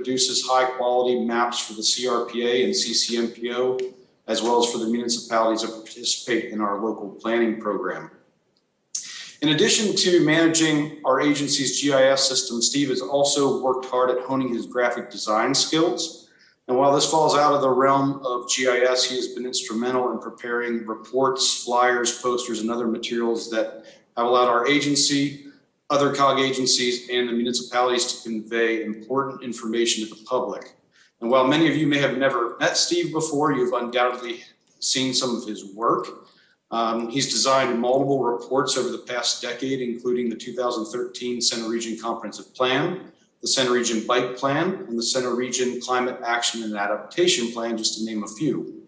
produces high-quality maps for the CRPA and CCMPO, as well as for the municipalities that participate in our local planning program. In addition to managing our agency's GIS system, Steve has also worked hard at honing his graphic design skills. And while this falls out of the realm of GIS, he has been instrumental in preparing reports, flyers, posters, and other materials that have allowed our agency, other COG agencies, and the municipalities to convey important information to the public. And while many of you may have never met Steve before, you've undoubtedly seen some of his work. He's designed multiple reports over the past decade, including the 2013 Center Region Comprehensive Plan, the Center Region Bike Plan, and the Center Region Climate Action and Adaptation Plan, just to name a few.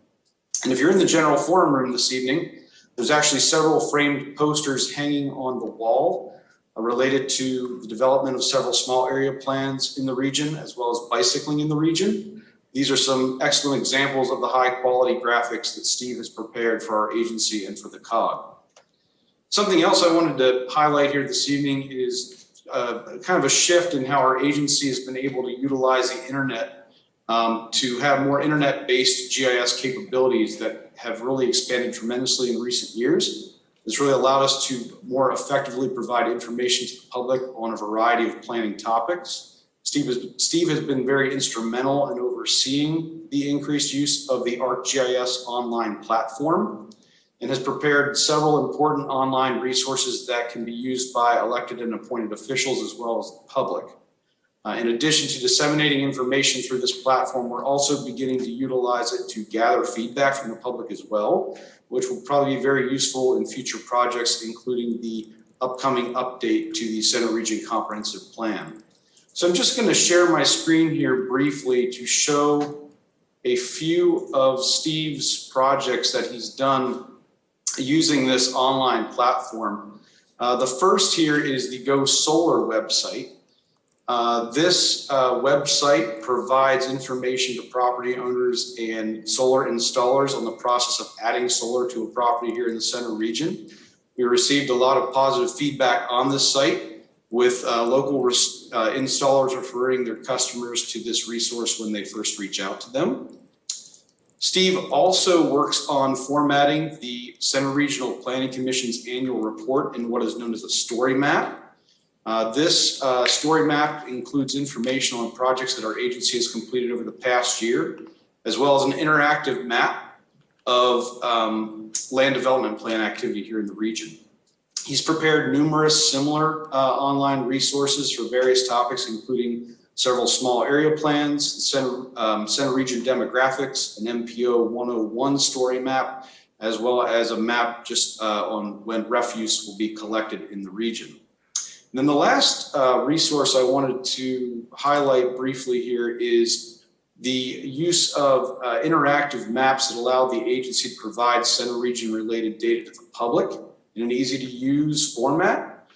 And if you're in the general forum room this evening, there's actually several framed posters hanging on the wall related to the development of several small area plans in the region, as well as bicycling in the region. These are some excellent examples of the high quality graphics that Steve has prepared for our agency and for the COG. Something else I wanted to highlight here this evening is kind of a shift in how our agency has been able to utilize the internet to have more internet-based GIS capabilities that have really expanded tremendously in recent years. This really allowed us to more effectively provide information to the public on a variety of planning topics. Steve has been very instrumental in overseeing the increased use of the ArcGIS online platform and has prepared several important online resources that can be used by elected and appointed officials as well as the public. In addition to disseminating information through this platform, we're also beginning to utilize it to gather feedback from the public as well, which will probably be very useful in future projects, including the upcoming update to the Center Region Comprehensive Plan. So I'm just going to share my screen here briefly to show a few of Steve's projects that he's done using this online platform. The first here is the Go Solar website. This website provides information to property owners and solar installers on the process of adding solar to a property here in the Center Region. We received a lot of positive feedback on this site, with local installers referring their customers to this resource when they first reach out to them. Steve also works on formatting the Center Regional Planning Commission's annual report in what is known as a story map. This story map includes information on projects that our agency has completed over the past year, as well as an interactive map of land development plan activity here in the region. He's prepared numerous similar online resources for various topics, including several small area plans, Center Region demographics, an MPO 101 story map, as well as a map just on when refuse will be collected in the region. And then the last resource I wanted to highlight briefly here is the use of interactive maps that allow the agency to provide Center Region related data to the public in an easy to use format.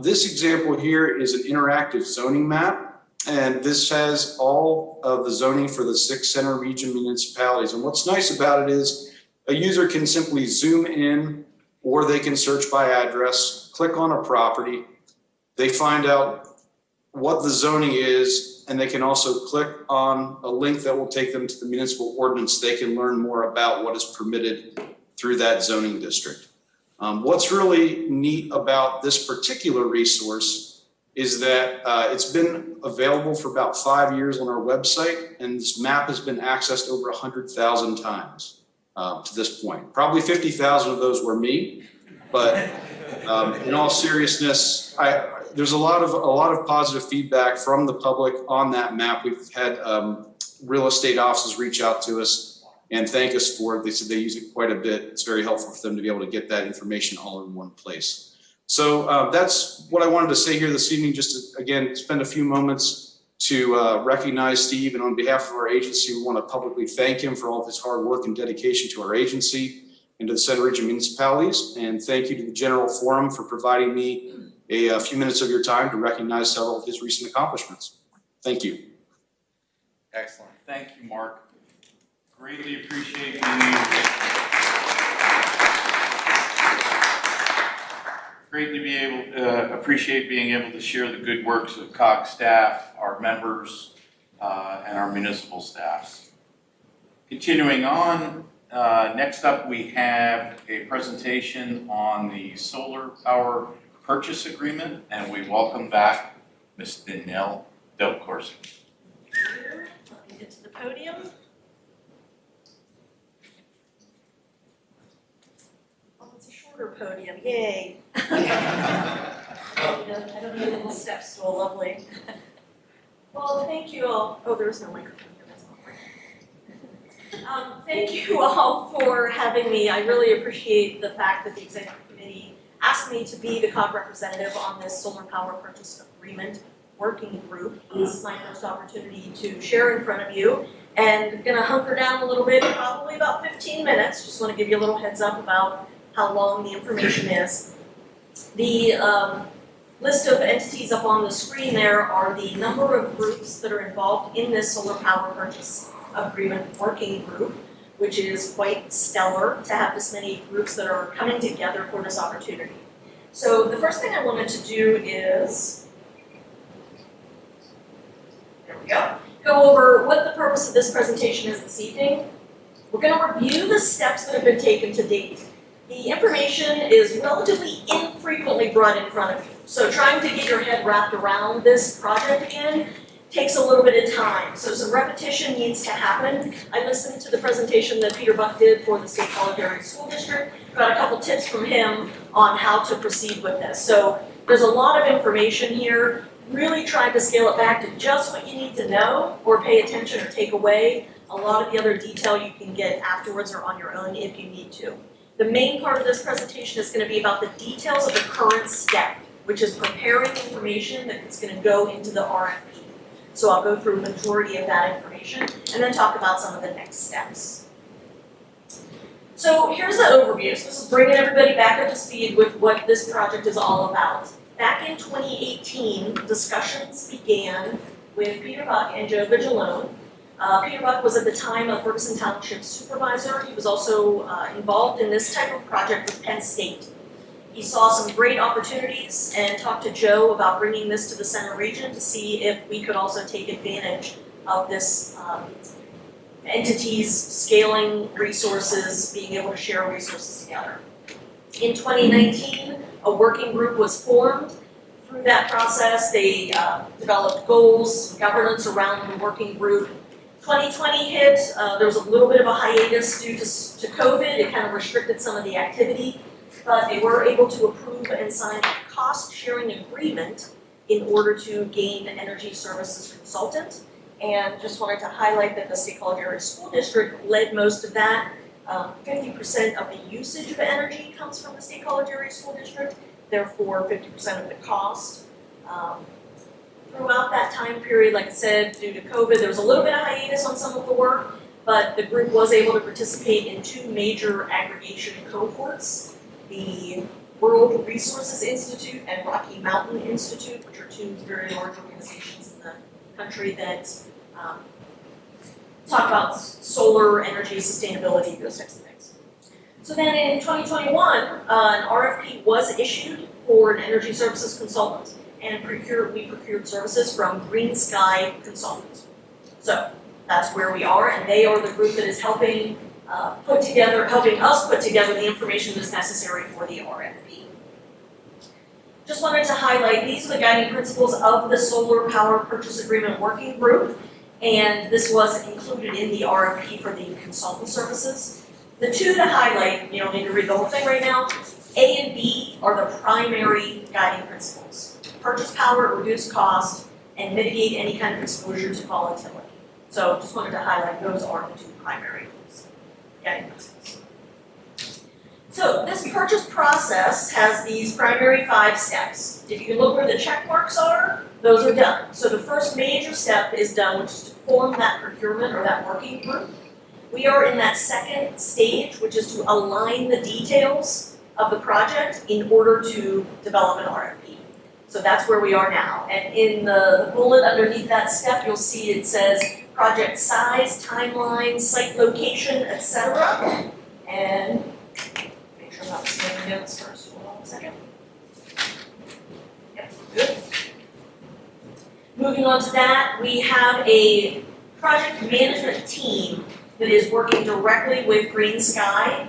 This example here is an interactive zoning map, and this has all of the zoning for the 6 Center Region municipalities. And what's nice about it is a user can simply zoom in, or they can search by address, click on a property, they find out what the zoning is, and they can also click on a link that will take them to the municipal ordinance. They can learn more about what is permitted through that zoning district. What's really neat about this particular resource is that it's been available for about 5 years on our website, and this map has been accessed over 100,000 times to this point. Probably 50,000 of those were me, but in all seriousness, there's a lot of positive feedback from the public on that map. We've had real estate offices reach out to us and thank us for it. They said they use it quite a bit. It's very helpful for them to be able to get that information all in one place. So that's what I wanted to say here this evening, just to, again, spend a few moments to recognize Steve. And on behalf of our agency, we want to publicly thank him for all of his hard work and dedication to our agency and to the Center Region municipalities. And thank you to the General Forum for providing me a few minutes of your time to recognize several of his recent accomplishments. Thank you. Excellent. Thank you, Mark. Greatly appreciate appreciate being able to share the good works of COG staff, our members, and our municipal staffs. Continuing on, next up we have a presentation on the solar power purchase agreement, and we welcome back Ms. Danielle Del Corsi. Let me get to the podium. Oh, it's a shorter podium, yay. I don't need a little step stool, lovely. Well, thank you all. Oh, there's no microphone here, that's not right. Thank you all for having me. I really appreciate the fact that the executive committee asked me to be the COG representative on this solar power purchase agreement working group. This is my first opportunity to share in front of you, and gonna hunker down a little bit, probably about 15 minutes. Just want to give you a little heads up about how long the information is. The list of entities up on the screen there are the number of groups that are involved in this solar power purchase agreement working group, which is quite stellar to have this many groups that are coming together for this opportunity. So the first thing I wanted to do is, there we go over what the purpose of this presentation is this evening. We're going to review the steps that have been taken to date. The information is relatively infrequently brought in front of you, so trying to get your head wrapped around this project again takes a little bit of time, so some repetition needs to happen. I listened to the presentation that Peter Buck did for the State College Area School District, got a couple tips from him on how to proceed with this. So there's a lot of information here, really tried to scale it back to just what you need to know or pay attention or take away. A lot of the other detail you can get afterwards or on your own if you need to. The main part of this presentation is going to be about the details of the current step, which is preparing information that's going to go into the RFP. So I'll go through a majority of that information and then talk about some of the next steps. So here's the overview. So this is bringing everybody back up to speed with what this project is all about. Back in 2018, discussions began with Peter Buck and Joe Vigilone. Peter Buck was at the time a Ferguson Township supervisor. He was also involved in this type of project with Penn State. He saw some great opportunities and talked to Joe about bringing this to the center region to see if we could also take advantage of this entities scaling resources, being able to share resources together. In 2019, a working group was formed. Through that process, they developed goals, governance around the working group. 2020 hit, there was a little bit of a hiatus due to COVID. It kind of restricted some of the activity, but they were able to approve and sign a cost-sharing agreement in order to gain an energy services consultant. And just wanted to highlight that the State College Area School District led most of that. 50% of the usage of energy comes from the State College Area School District, therefore 50% of the cost. Throughout that time period, like I said, due to COVID, there was a little bit of hiatus on some of the work, but the group was able to participate in two major aggregation cohorts, the World Resources Institute and Rocky Mountain Institute, which are two very large organizations in the country that talk about solar energy sustainability, those types of things. So then in 2021, an RFP was issued for an energy services consultant, and we procured services from Green Sky Consultants. So that's where we are, and they are the group that is helping us put together the information that's necessary for the RFP. Just wanted to highlight, these are the guiding principles of the Solar Power Purchase Agreement Working Group, and this was included in the RFP for the consultant services. The two to highlight, you don't need to read the whole thing right now, A and B are the primary guiding principles. Purchase power, reduce cost, and mitigate any kind of exposure to volatility. So just wanted to highlight those are the two primary guiding principles. So this purchase process has these primary 5 steps. If you look where the check marks are, those are done. So the first major step is done, which is to form that procurement or that working group. We are in that second stage, which is to align the details of the project in order to develop an RFP. So that's where we are now. And in the bullet underneath that step, you'll see it says project size, timeline, site location, etc. And make sure I'm not missing any notes first. Hold on a second. Yep, good. Moving on to that, we have a project management team that is working directly with Green Sky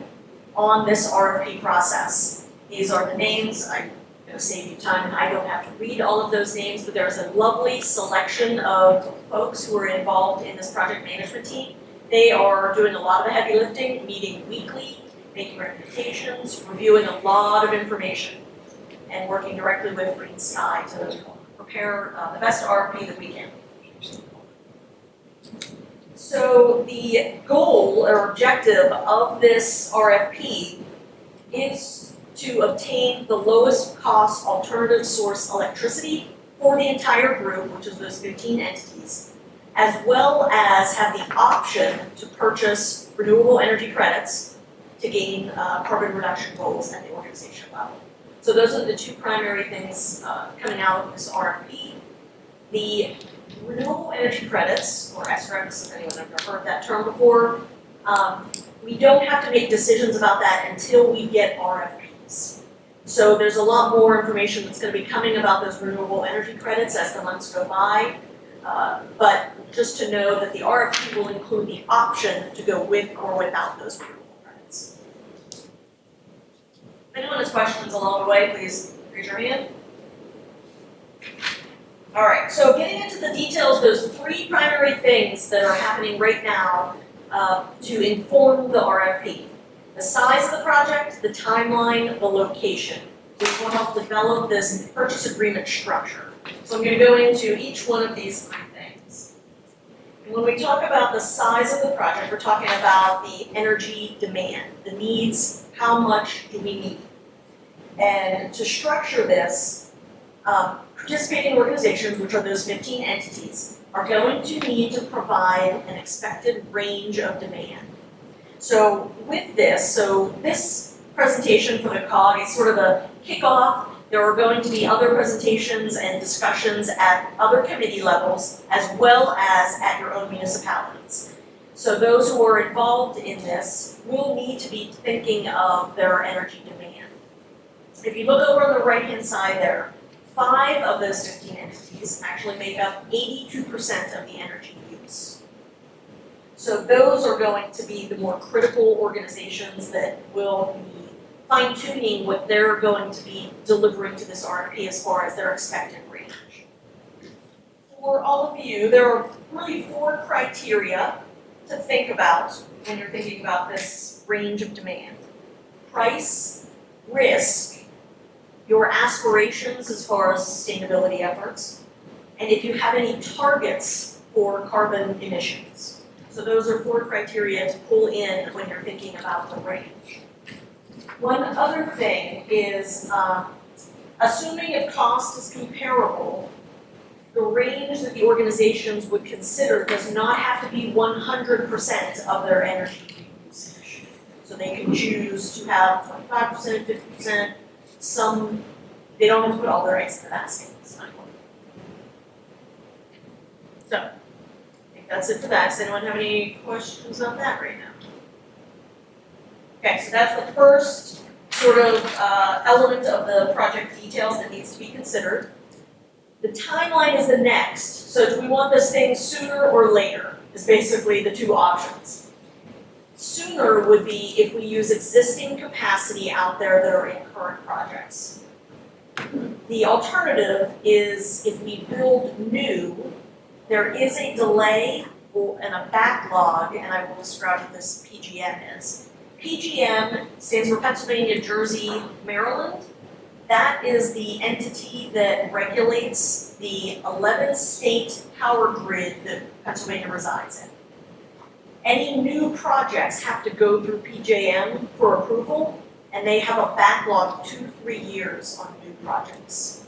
on this RFP process. These are the names. I'm going to save you time, and I don't have to read all of those names, but there's a lovely selection of folks who are involved in this project management team. They are doing a lot of the heavy lifting, meeting weekly, making recommendations, reviewing a lot of information, and working directly with Green Sky to prepare the best RFP that we can. So the goal or objective of this RFP is to obtain the lowest cost alternative source electricity for the entire group, which is those 15 entities, as well as have the option to purchase renewable energy credits to gain carbon reduction goals at the organization level. So those are the two primary things coming out of this RFP. The renewable energy credits, or SRECs, if anyone ever heard that term before, we don't have to make decisions about that until we get RFPs. So there's a lot more information that's going to be coming about those renewable energy credits as the months go by. But just to know that the RFP will include the option to go with or without those renewable credits. If anyone has questions along the way, please raise your hand. All right, so getting into the details, those three primary things that are happening right now to inform the RFP. The size of the project, the timeline, the location, which will help develop this purchase agreement structure. So I'm going to go into each one of these three things. And when we talk about the size of the project, we're talking about the energy demand, the needs, how much do we need? And to structure this, participating organizations, which are those 15 entities, are going to need to provide an expected range of demand. So with this, this presentation for the COG is sort of a kickoff. There are going to be other presentations and discussions at other committee levels, as well as at your own municipalities. So those who are involved in this will need to be thinking of their energy demand. If you look over on the right-hand side there, 5 of those 15 entities actually make up 82% of the energy use. So those are going to be the more critical organizations that will be fine-tuning what they're going to be delivering to this RFP as far as their expected range. For all of you, there are really 4 criteria to think about when you're thinking about this range of demand. Price, risk, your aspirations as far as sustainability efforts, and if you have any targets for carbon emissions. So those are 4 criteria to pull in when you're thinking about the range. One other thing is, assuming if cost is comparable, the range that the organizations would consider does not have to be 100% of their energy usage. So they can choose to have 25%, 50%, some, they don't have to put all their eggs in the basket. So, I think that's it for that. Does anyone have any questions on that right now? Okay, so that's the first sort of element of the project details that needs to be considered. The timeline is the next. So do we want this thing sooner or later? Is basically the 2 options. Sooner would be if we use existing capacity out there that are in current projects. The alternative is if we build new, there is a delay and a backlog, and I will describe what this PGM is. PGM stands for Pennsylvania, Jersey, Maryland. That is the entity that regulates the 11-state power grid that Pennsylvania resides in. Any new projects have to go through PJM for approval, and they have a backlog of 2-3 years on new projects.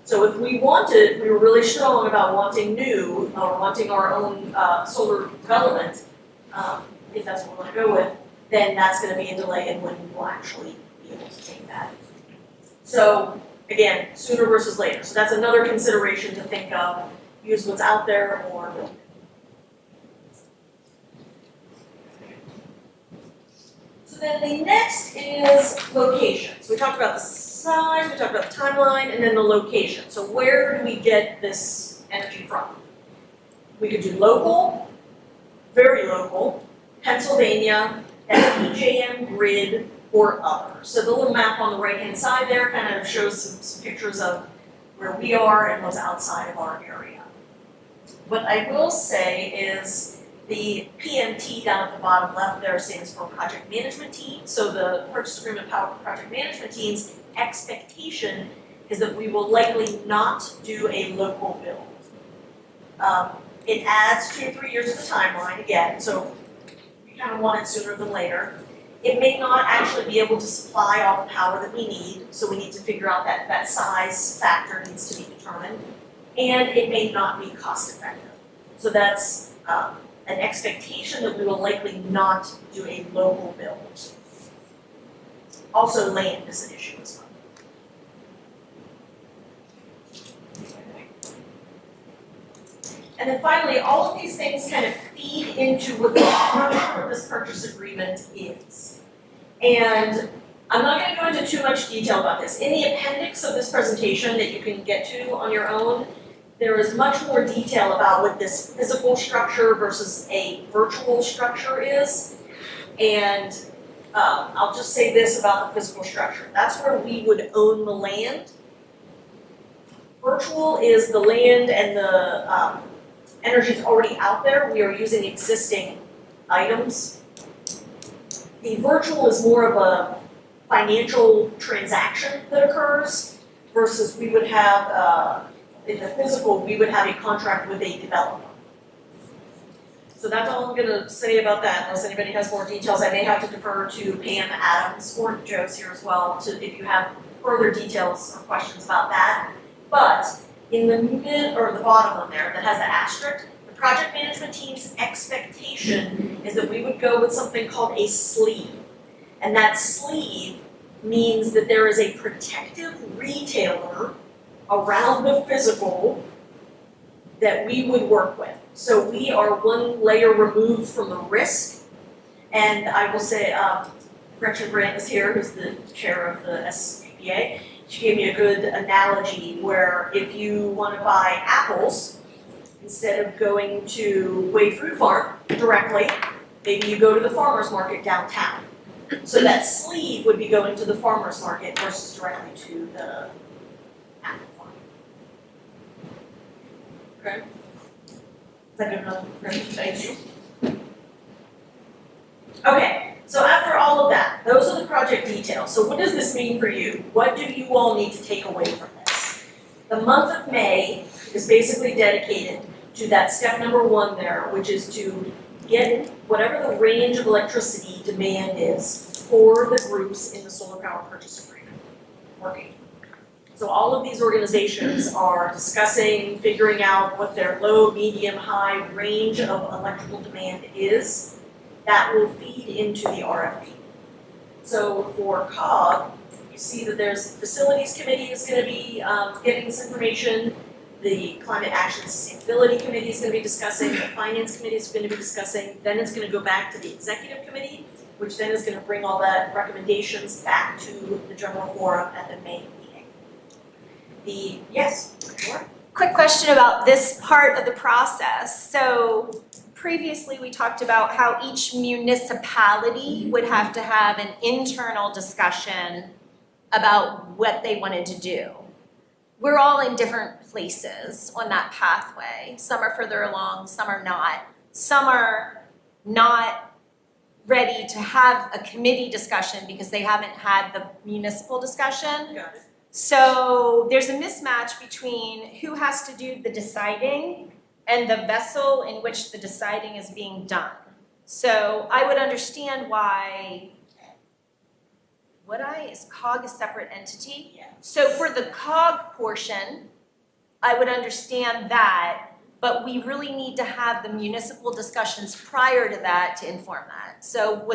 So if we wanted, we were really strong about wanting new, or wanting our own solar development, if that's what we want to go with, then that's going to be a delay in when we will actually be able to take that. So again, sooner versus later. So that's another consideration to think of. Use what's out there or build. So then the next is location. So we talked about the size, we talked about the timeline, and then the location. So where do we get this energy from. We could do local, very local, Pennsylvania, PJM grid, or other. So the little map on the right-hand side there kind of shows some pictures of where we are and what's outside of our area. What I will say is the PMT down at the bottom left there stands for project management team. So the purchase agreement power project management team's expectation is that we will likely not do a local build. It adds 2 to 3 years to the timeline again, so we kind of want it sooner than later. It may not actually be able to supply all the power that we need, so we need to figure out that size factor needs to be determined. And it may not be cost effective. So that's an expectation that we will likely not do a local build. Also, land is an issue as well. And then finally, all of these things kind of feed into what the structure of this purchase agreement is. And I'm not going to go into too much detail about this. In the appendix of this presentation that you can get to on your own, there is much more detail about what this physical structure versus a virtual structure is. And I'll just say this about the physical structure. That's where we would own the land. Virtual is the land and the energy is already out there. We are using existing items. The virtual is more of a financial transaction that occurs versus we would have, in the physical, we would have a contract with a developer. So that's all I'm gonna say about that, unless anybody has more details. I may have to defer to Pam Adams or Joe's here as well, if you have further details or questions about that. But in the mid, or the bottom one there that has the asterisk, the project management team's expectation is that we would go with something called a sleeve. And that sleeve means that there is a protective retailer around the physical that we would work with. So we are one layer removed from the risk. And I will say, Gretchen Brandt is here, who's the chair of the SPPA. She gave me a good analogy where if you want to buy apples, instead of going to Wade Fruit Farm directly, maybe you go to the farmer's market downtown. So that sleeve would be going to the farmer's market versus directly to the apple farm. Okay? Is that good enough? Thank you. Okay, so after all of that, those are the project details. So what does this mean for you? What do you all need to take away from this? The month of May is basically dedicated to that step number 1 there, which is to get whatever the range of electricity demand is for the groups in the solar power purchase agreement working. So all of these organizations are discussing, figuring out what their low, medium, high range of electrical demand is. That will feed into the RFP. So for COG, you see that there's the facilities committee is going to be getting this information. The climate action sustainability committee is going to be discussing. The finance committee is going to be discussing. Then it's going to go back to the executive committee, which then is going to bring all that recommendations back to the general forum at the May meeting. Yes, sure. Quick question about this part of the process. So previously we talked about how each municipality would have to have an internal discussion about what they wanted to do. We're all in different places on that pathway. Some are further along, some are not. Some are not ready to have a committee discussion because they haven't had the municipal discussion. Got it. So there's a mismatch between who has to do the deciding and the vessel in which the deciding is being done. So I would understand why, is COG a separate entity? Yeah. So for the COG portion, I would understand that, but we really need to have the municipal discussions prior to that to inform that. So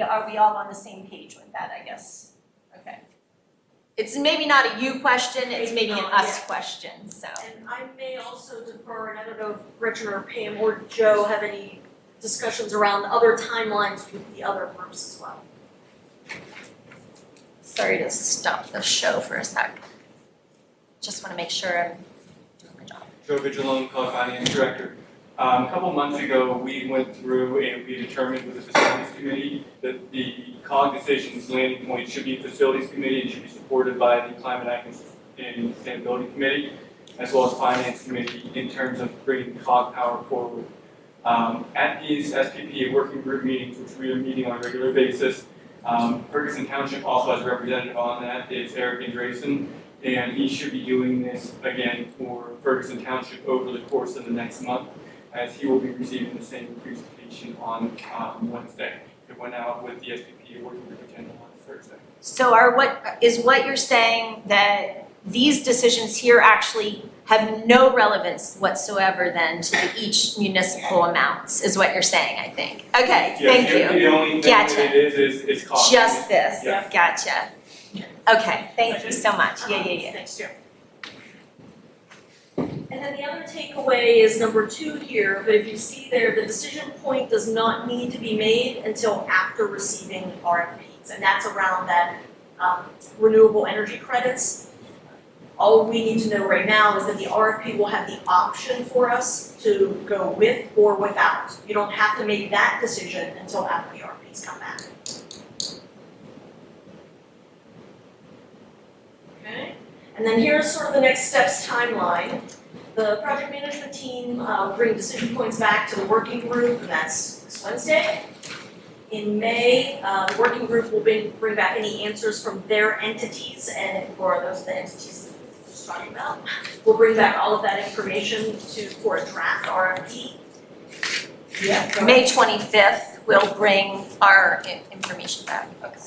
are we all on the same page with that, I guess? Okay. It's maybe not a you question, it's maybe an us question, so. And I may also defer, and I don't know if Richard or Pam or Joe have any discussions around other timelines with the other groups as well. Sorry to stop the show for a sec. Just want to make sure I'm doing my job. Joe Vigilone, COG Finance Director. A couple months ago, we went through and we determined with the Facilities Committee that the COG decision's landing point should be Facilities Committee and should be supported by the Climate Action and Sustainability Committee, as well as Finance Committee in terms of bringing COG power forward. At these SPPA working group meetings, which we are meeting on a regular basis, Ferguson Township also has a representative on that. It's Eric Andresen, and he should be doing this again for Ferguson Township over the course of the next month, as he will be receiving the same presentation on Wednesday. It went out with the SPPA working group agenda on Thursday. So what you're saying that these decisions here actually have no relevance whatsoever then to each municipal amounts, is what you're saying, I think. Okay, thank you. The only thing Gotcha. that it is cost. Just this, Yeah. gotcha. Okay, thank you so much, yeah. Thanks, Jim. And then the other takeaway is number 2 here, but if you see there, the decision point does not need to be made until after receiving RFPs, and that's around that renewable energy credits. All we need to know right now is that the RFP will have the option for us to go with or without. You don't have to make that decision until after the RFPs come back. Okay, and then here's sort of the next steps timeline. The project management team will bring decision points back to the working group, and that's this Wednesday. In May, the working group will bring back any answers from their entities, and for those the entities that we were just talking about, we'll bring back all of that information for a draft RFP. Yeah. go May ahead. 25th, we'll bring our information back. Okay.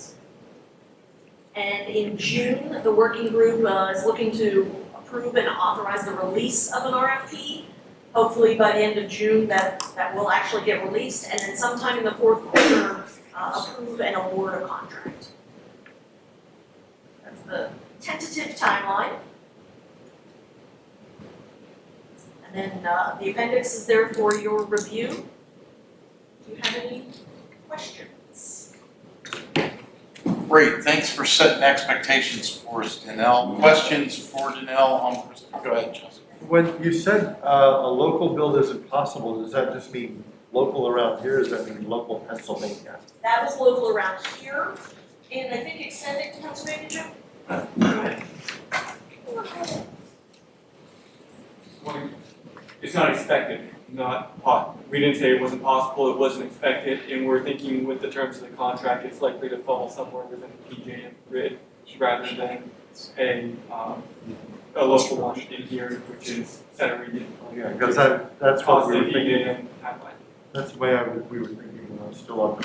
And in June, the working group is looking to approve and authorize the release of an RFP. Hopefully by the end of June, that will actually get released, and then sometime in the 4th quarter, approve and award a contract. That's the tentative timeline. And then the appendix is there for your review. Do you have any questions? Great, thanks for setting expectations for us, Danelle. Questions for Danelle? Go ahead, Justin. When you said a local build isn't possible, does that just mean local around here, or does that mean local Pennsylvania? That was local around here, and I think extending to Pennsylvania, Jim? Go ahead. It's not expected, we didn't say it wasn't possible, it wasn't expected, and we're thinking with the terms of the contract, it's likely to fall somewhere within the PJM grid rather than a local one in here, which is center region. Yeah, because that's what Cost we were of thinking. heating and timeline. That's the way we were thinking when I was still on.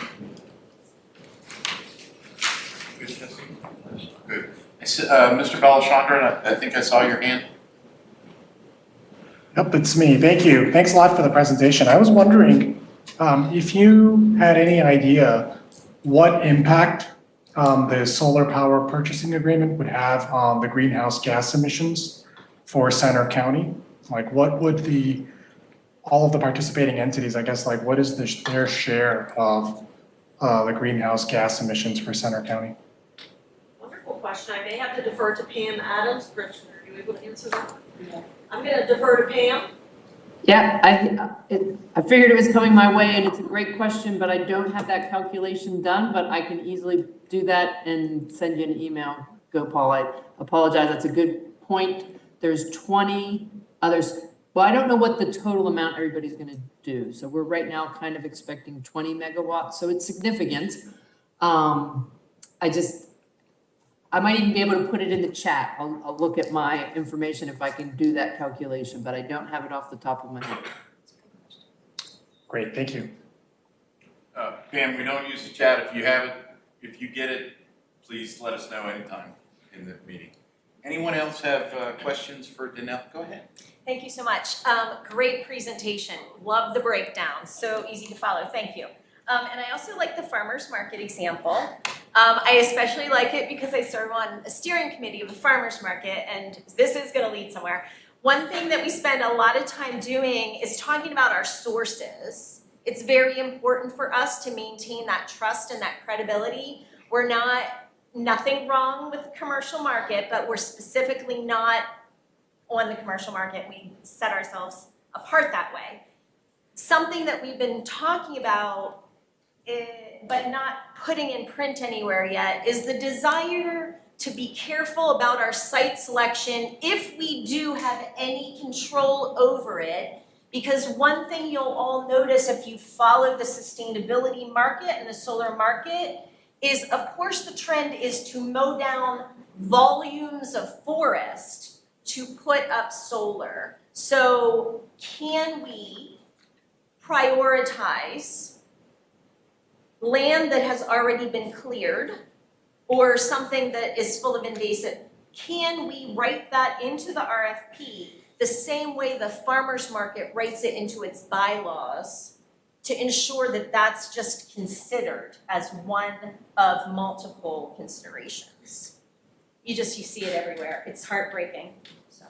Good, Jesse? Good. Mr. Balachandran, I think I saw your hand. Yep, it's me. Thank you. Thanks a lot for the presentation. I was wondering if you had any idea what impact the solar power purchasing agreement would have on the greenhouse gas emissions for Center County? Like what would all of the participating entities, I guess, like what is their share of the greenhouse gas emissions for Center County? Wonderful question. I may have to defer to Pam Adams. Gretchen, are you able to answer that? Yeah. I'm gonna defer to Pam. Yeah, I figured it was coming my way, and it's a great question, but I don't have that calculation done, but I can easily do that and send you an email. Go, Paul. I apologize. That's a good point. There's 20 others. Well, I don't know what the total amount everybody's going to do. So we're right now kind of expecting 20 megawatts. So it's significant. I might even be able to put it in the chat. I'll look at my information if I can do that calculation, but I don't have it off the top of my head. Great, thank you. Pam, we don't use the chat. If you have it, if you get it, please let us know anytime in the meeting. Anyone else have questions for Danelle? Go ahead. Thank you so much. Great presentation. Love the breakdown. So easy to follow. Thank you. And I also like the farmers market example. I especially like it because I serve on a steering committee of the farmers market, and this is going to lead somewhere. One thing that we spend a lot of time doing is talking about our sources. It's very important for us to maintain that trust and that credibility. We're nothing wrong with the commercial market, but we're specifically not on the commercial market, we set ourselves apart that way. Something that we've been talking about, but not putting in print anywhere yet, is the desire to be careful about our site selection if we do have any control over it. Because one thing you'll all notice if you follow the sustainability market and the solar market is, of course, the trend is to mow down volumes of forest to put up solar. So can we prioritize land that has already been cleared or something that is full of invasive? Can we write that into the RFP the same way the farmer's market writes it into its bylaws to ensure that that's just considered as one of multiple considerations? You see it everywhere. It's heartbreaking. So,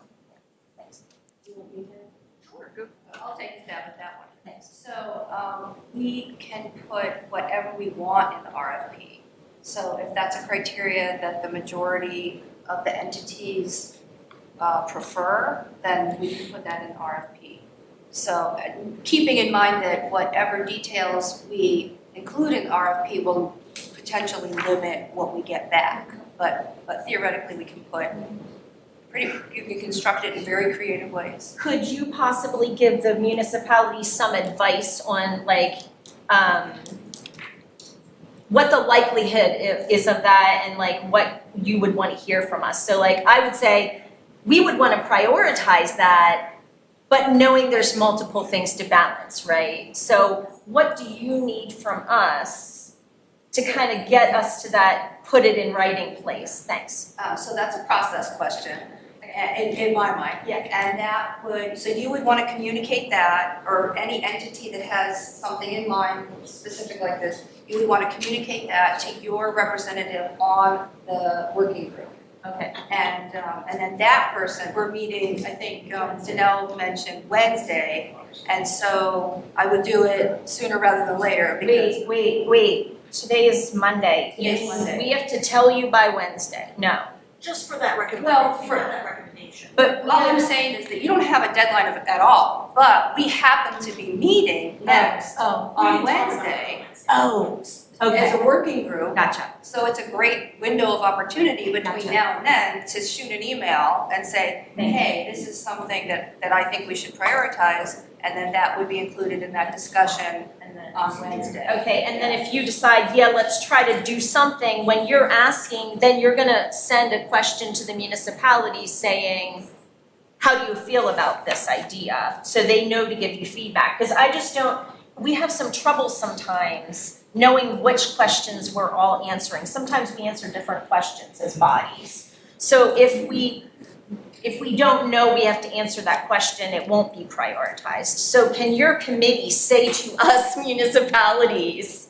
thanks. Do you want me to? Sure, go. I'll take a stab at that one. Thanks. So, we can put whatever we want in the RFP. So if that's a criteria that the majority of the entities prefer, then we can put that in the RFP. So keeping in mind that whatever details we include in the RFP will potentially limit what we get back. But theoretically, we can put you can construct it in very creative ways. Could you possibly give the municipality some advice on what the likelihood is of that and what you would want to hear from us? So I would say we would want to prioritize that, but knowing there's multiple things to balance, right? So what do you need from us to kind of get us to that put it in writing place? Thanks. So that's a process question in my mind. Yeah. And that so you would want to communicate that, or any entity that has something in mind specific like this, you would want to communicate that to your representative on the working group. Okay. And then that person, we're meeting, I think Danelle mentioned Wednesday, and so I would do it sooner rather than later because. Wait. Today is Monday. Today's Monday. We have to tell you by Wednesday. No. Just for that recommendation. Well, for that recommendation. But All I'm saying is that you don't have a deadline at all, but we happen to be meeting next on Wednesday Oh, as a working group. Gotcha. So it's a great window of opportunity between Gotcha. now and then to shoot an email and say, hey, this is something that I think we should prioritize, and then that would be included in that discussion on Wednesday. Okay, and then if you decide, yeah, let's try to do something, when you're asking, then you're gonna send a question to the municipality saying, how do you feel about this idea? So they know to give you feedback, because I just don't, we have some trouble sometimes knowing which questions we're all answering. Sometimes we answer different questions as bodies. So if we don't know we have to answer that question, it won't be prioritized. So can your committee say to us municipalities,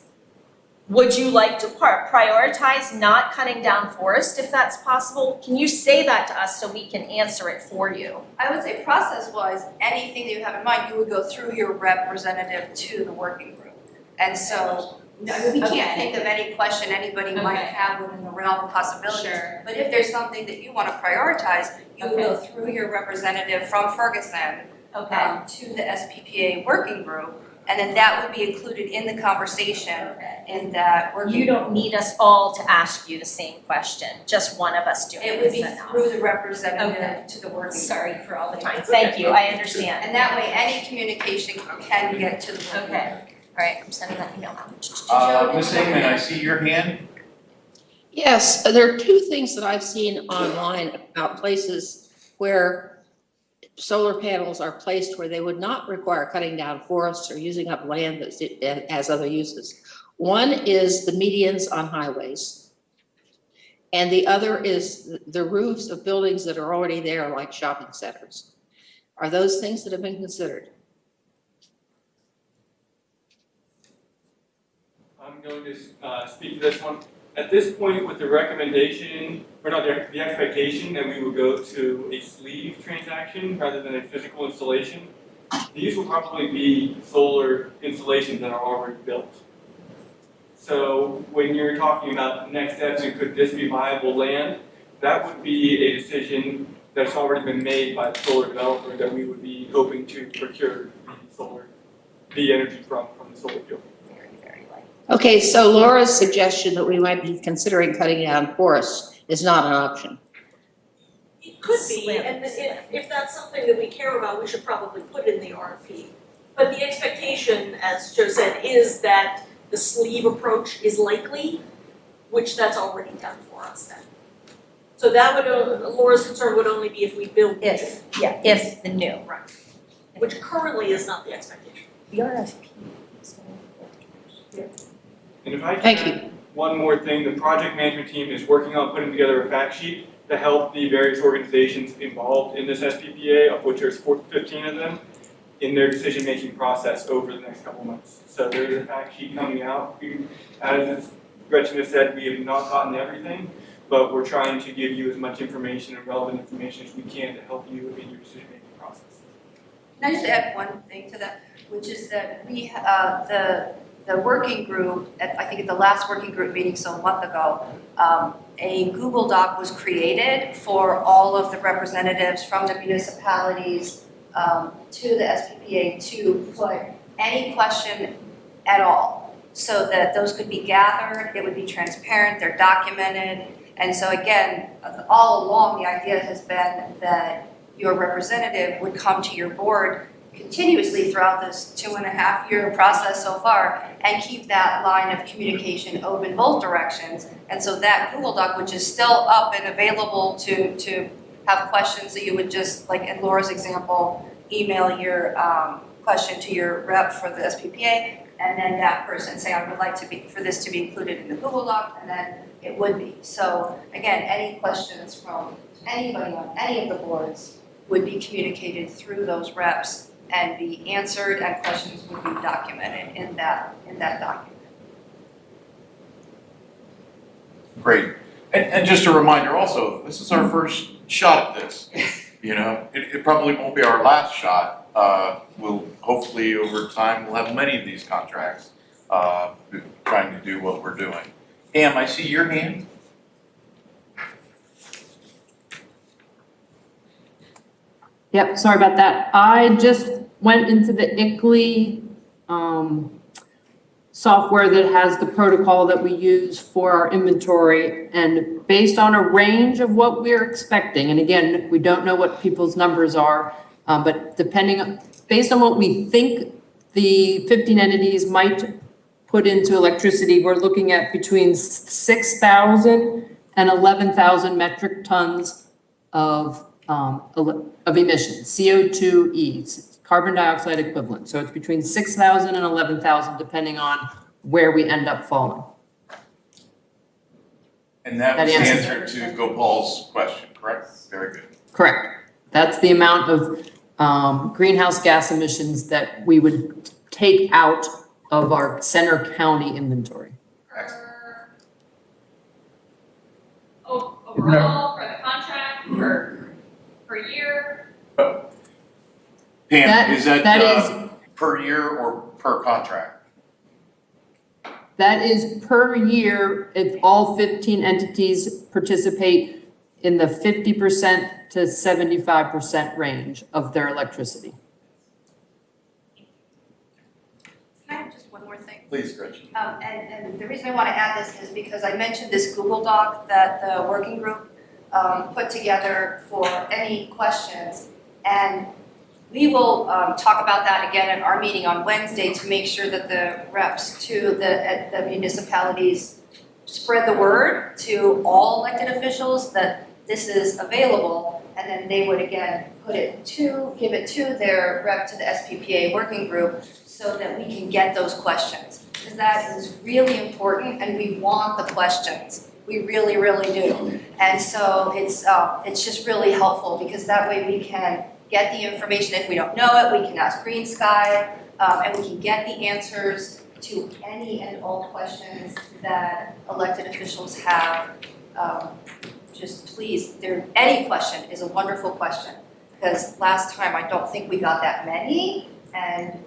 would you like to prioritize not cutting down forest if that's possible? Can you say that to us so we can answer it for you? I would say process-wise, anything that you have in mind, you would go through your representative to the working group. And so, we can't think of any question anybody might have within the realm of possibilities. Sure. But if there's something that you want to prioritize, you would go through your representative from Ferguson to the SPPA working group, and then that would be included in the conversation in that working You group. don't need us all to ask you the same question, just one of us doing It would be is enough. through the representative Okay. to the working group. Sorry for all the time, thank you, I understand. And that way, any communication can get to the working group. Okay, all right, I'm sending that email now. Ms. Ingman, I see your hand. Yes, there are two things that I've seen online about places where solar panels are placed where they would not require cutting down forests or using up land that has other uses. One is the medians on highways. And the other is the roofs of buildings that are already there, like shopping centers. Are those things that have been considered? I'm going to speak to this one. At this point, with the recommendation, or not, the expectation that we would go to a sleeve transaction rather than a physical installation, these will probably be solar installations that are already built. So when you're talking about next steps and could this be viable land, that would be a decision that's already been made by the solar developer that we would be hoping to procure the energy from the solar field. Very, very light. Okay, so Laura's suggestion that we might be considering cutting down forests is not an option. It could be, and if that's something that we care about, we should probably put in the RFP. But the expectation, as Joe said, is that the sleeve approach is likely, which that's already done for us then. So that would, Laura's concern would only be if we build new, If the new. right, which currently is not the expectation. The RFP. And if I can Thank add one more thing, the project management team is working on putting together a fact sheet to help the various organizations involved in this SPPA, of which there's 15 of them, in their decision-making process over the next couple of months. So there is a fact sheet coming out. As Gretchen has said, we have not gotten everything, but we're trying to give you as much information and relevant information as we can to help you in your decision-making process. Can I just add one thing to that, which is that we, the working group, I think at the last working group meeting, so a month ago, a Google Doc was created for all of the representatives from the municipalities to the SPPA to put any question at all, so that those could be gathered, it would be transparent, they're documented. And so again, all along, the idea has been that your representative would come to your board continuously throughout this 2.5-year process so far and keep that line of communication open both directions. And so that Google Doc, which is still up and available to have questions, that you would just, like in Laura's example, email your question to your rep for the SPPA, and then that person say, I would like for this to be included in the Google Doc, and then it would be. So again, any questions from anybody on any of the boards would be communicated through those reps and be answered, and questions would be documented in that document. Great. And just a reminder also, this is our first shot at this. You know, it probably won't be our last shot. We'll hopefully over time, we'll have many of these contracts trying to do what we're doing. Pam, I see your hand. Yep, sorry about that. I just went into the ICLEI software that has the protocol that we use for our inventory, and based on a range of what we're expecting, and again, we don't know what people's numbers are, but based on what we think the 15 entities might put into electricity, we're looking at between 6,000 and 11,000 metric tons of emissions, CO2e, carbon dioxide equivalent. So it's between 6,000 and 11,000, depending on where we end up falling. And that was the answers answer to Gopal's question, correct? Very good. Correct. That's the amount of greenhouse gas emissions that we would take out of our Center County inventory. Overall, for the contract, per year? Pam, is That that per year or per contract? That is per year if all 15 entities participate in the 50% to 75% range of their electricity. Can I have just one more thing? Please, Gretchen. And the reason I want to add this is because I mentioned this Google Doc that the working group put together for any questions. And we will talk about that again at our meeting on Wednesday to make sure that the reps to the municipalities spread the word to all elected officials that this is available. And then they would again give it to their rep to the SPPA working group so that we can get those questions. Because that is really important and we want the questions. We really, really do. And so it's just really helpful because that way we can get the information. If we don't know it, we can ask Green Sky, and we can get the answers to any and all questions that elected officials have. Just please, any question is a wonderful question, because last time I don't think we got that many, and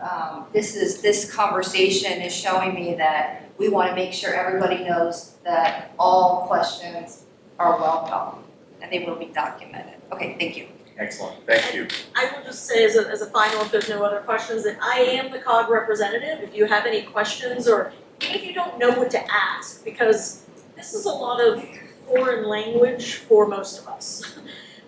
this conversation is showing me that we want to make sure everybody knows that all questions are welcome. and they will be documented. Okay, thank you. Excellent, thank you. I will just say as a final, if there's no other questions, that I am the COG representative. If you have any questions or even if you don't know what to ask, because this is a lot of foreign language for most of us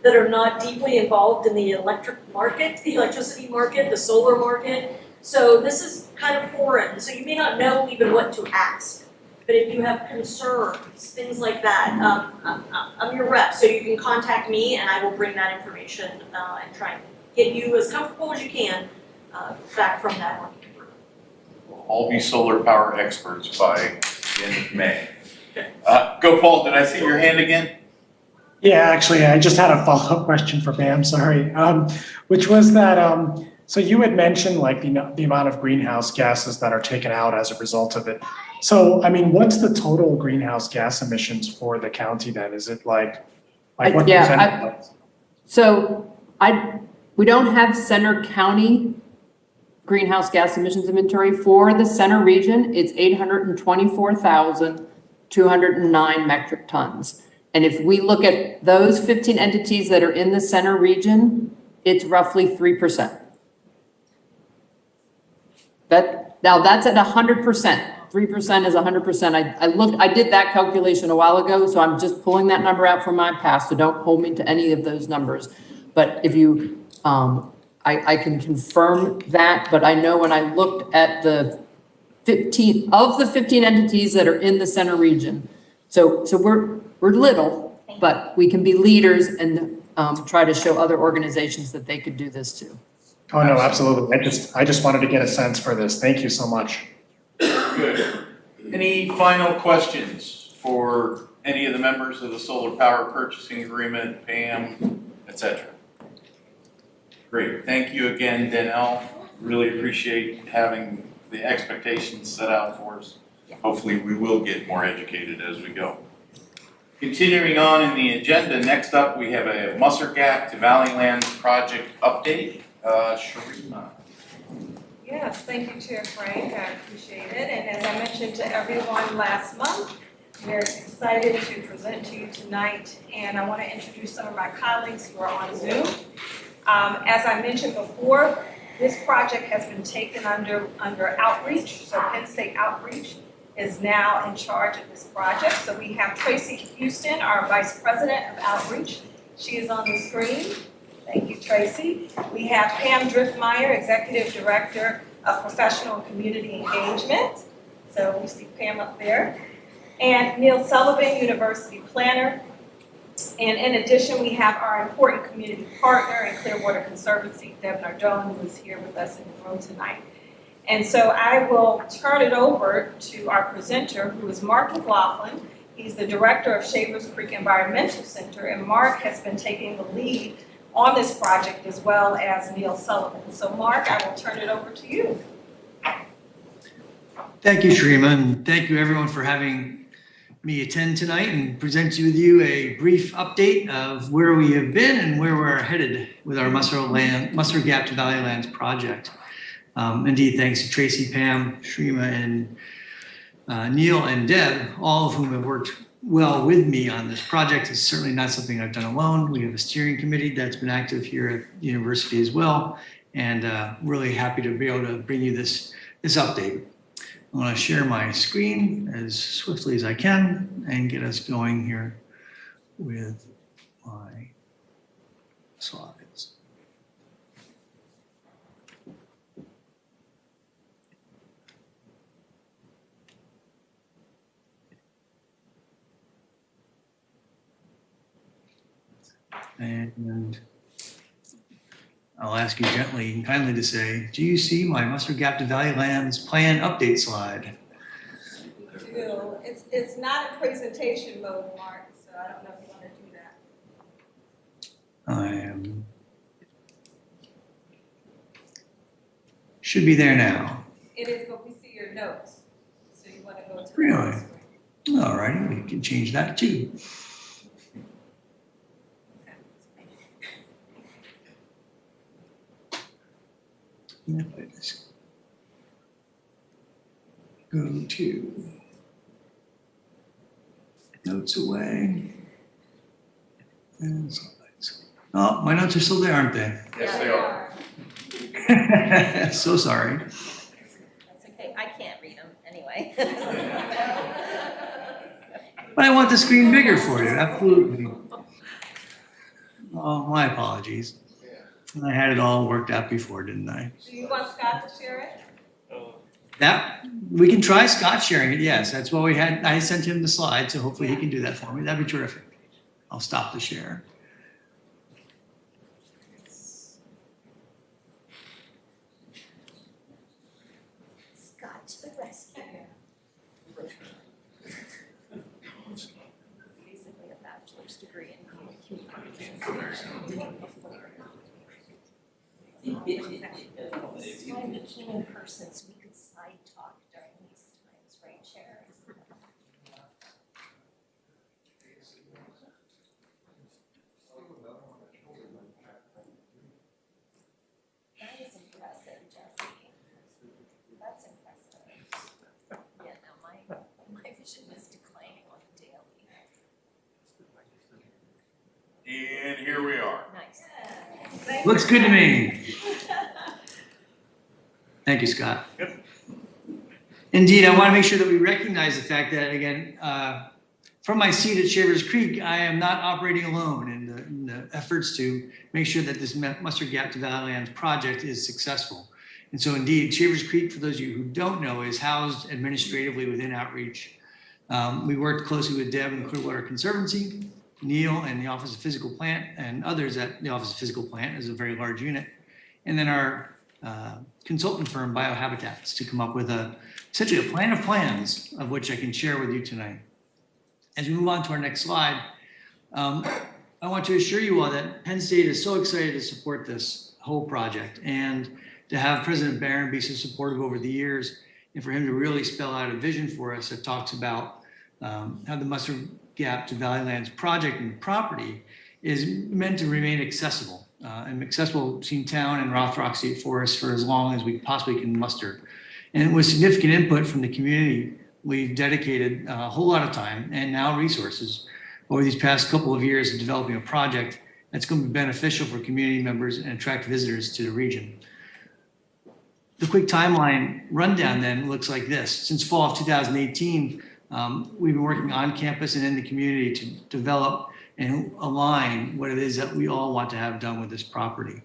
that are not deeply involved in the electric market, the electricity market, the solar market. So this is kind of foreign, so you may not know even what to ask. But if you have concerns, things like that, I'm your rep, so you can contact me and I will bring that information and try and get you as comfortable as you can back from that working group. We'll all be solar power experts by the end of May. Gopal, did I see your hand again? Yeah, actually, I just had a follow-up question for Pam, sorry. Which was that, so you had mentioned like the amount of greenhouse gases that are taken out as a result of it. So, I mean, what's the total greenhouse gas emissions for the county then? Is it like what percent? So we don't have Center County greenhouse gas emissions inventory. For the center region, it's 824,209 metric tons. And if we look at those 15 entities that are in the center region, it's roughly 3%. Now that's at 100%. 3% is 100%. I did that calculation a while ago, so I'm just pulling that number out from my past, so don't hold me to any of those numbers. But if you, I can confirm that, but I know when I looked at the 15 entities that are in the center region, so we're little, but we can be leaders and try to show other organizations that they could do this too. Oh, no, absolutely. I just wanted to get a sense for this. Thank you so much. Good. Any final questions for any of the members of the solar power purchasing agreement, Pam, et cetera? Great, thank you again, Danelle. Really appreciate having the expectations set out for us. Hopefully we will get more educated as we go. Continuing on in the agenda, next up we have a Musser Gap to Valleylands project update. Sharima. Yes, thank you, Chair Frank, I appreciate it. And as I mentioned to everyone last month, we're excited to present to you tonight. And I want to introduce some of my colleagues who are on Zoom. As I mentioned before, this project has been taken under outreach. So Penn State Outreach is now in charge of this project. So we have Tracy Houston, our Vice President of Outreach. She is on the screen. Thank you, Tracy. We have Pam Driftmeyer, Executive Director of Professional and Community Engagement. So we see Pam up there. And Neil Sullivan, University Planner. And in addition, we have our important community partner in Clearwater Conservancy, Deb Nardone, who is here with us in the room tonight. And so I will turn it over to our presenter, who is Mark Mclaughlin. He's the Director of Shavers Creek Environmental Center, and Mark has been taking the lead on this project as well as Neil Sullivan. So Mark, I will turn it over to you. Thank you, Sharima, and thank you everyone for having me attend tonight and present to you a brief update of where we have been and where we're headed with our Musser Gap to Valleylands project. Indeed, thanks to Tracy, Pam, Sharima, and Neil and Deb, all of whom have worked well with me on this project. It's certainly not something I've done alone. We have a steering committee that's been active here at the university as well, and really happy to be able to bring you this update. I want to share my screen as swiftly as I can and get us going here with my slides. And I'll ask you gently and kindly to say, do you see my Musser Gap to Valleylands plan update slide? It's not in presentation mode, Mark, so I don't know if you want to do that. I am. Should be there now. It is, but we see your notes, so you want to go to the Really? next screen. All right, we can change that too. Let's go to notes away. And slides. Oh, my notes are still there, aren't they? Yes, they are. So sorry. That's okay, I can't read them anyway. But I want the screen bigger for you, absolutely. Oh, my apologies. I had it all worked out before, didn't I? Do you want Scott to share it? That, we can try Scott sharing it, yes. That's what we had. I sent him the slide, so hopefully he can do that for me. That'd be terrific. I'll stop the share. Scott to the rescue. Basically a bachelor's degree in communication. That's why we came in person, so we could side talk during these times, right, Chair? That is impressive, Jesse. That's impressive. Yeah, no, my vision is declining on the daily. And here we are. Nice. Looks good to me. Thank you, Scott. Yep. Indeed, I want to make sure that we recognize the fact that, again, from my seat at Shavers Creek, I am not operating alone in the efforts to make sure that this Mustard Gap to Valleylands project is successful. And so indeed, Shavers Creek, for those of you who don't know, is housed administratively within Outreach. We worked closely with Deb and Clearwater Conservancy, Neil and the Office of Physical Plant, and others at the Office of Physical Plant is a very large unit. And then our consultant firm, Biohabitats, to come up with essentially a plan of plans of which I can share with you tonight. As we move on to our next slide, I want to assure you all that Penn State is so excited to support this whole project and to have President Barron be so supportive over the years and for him to really spell out a vision for us that talks about how the Mustard Gap to Valleylands project and property is meant to remain accessible. And accessible between town and Rothrock State Forest for as long as we possibly can muster. And with significant input from the community, we've dedicated a whole lot of time and now resources over these past couple of years of developing a project that's going to be beneficial for community members and attract visitors to the region. The quick timeline rundown then looks like this. Since fall of 2018, we've been working on campus and in the community to develop and align what it is that we all want to have done with this property.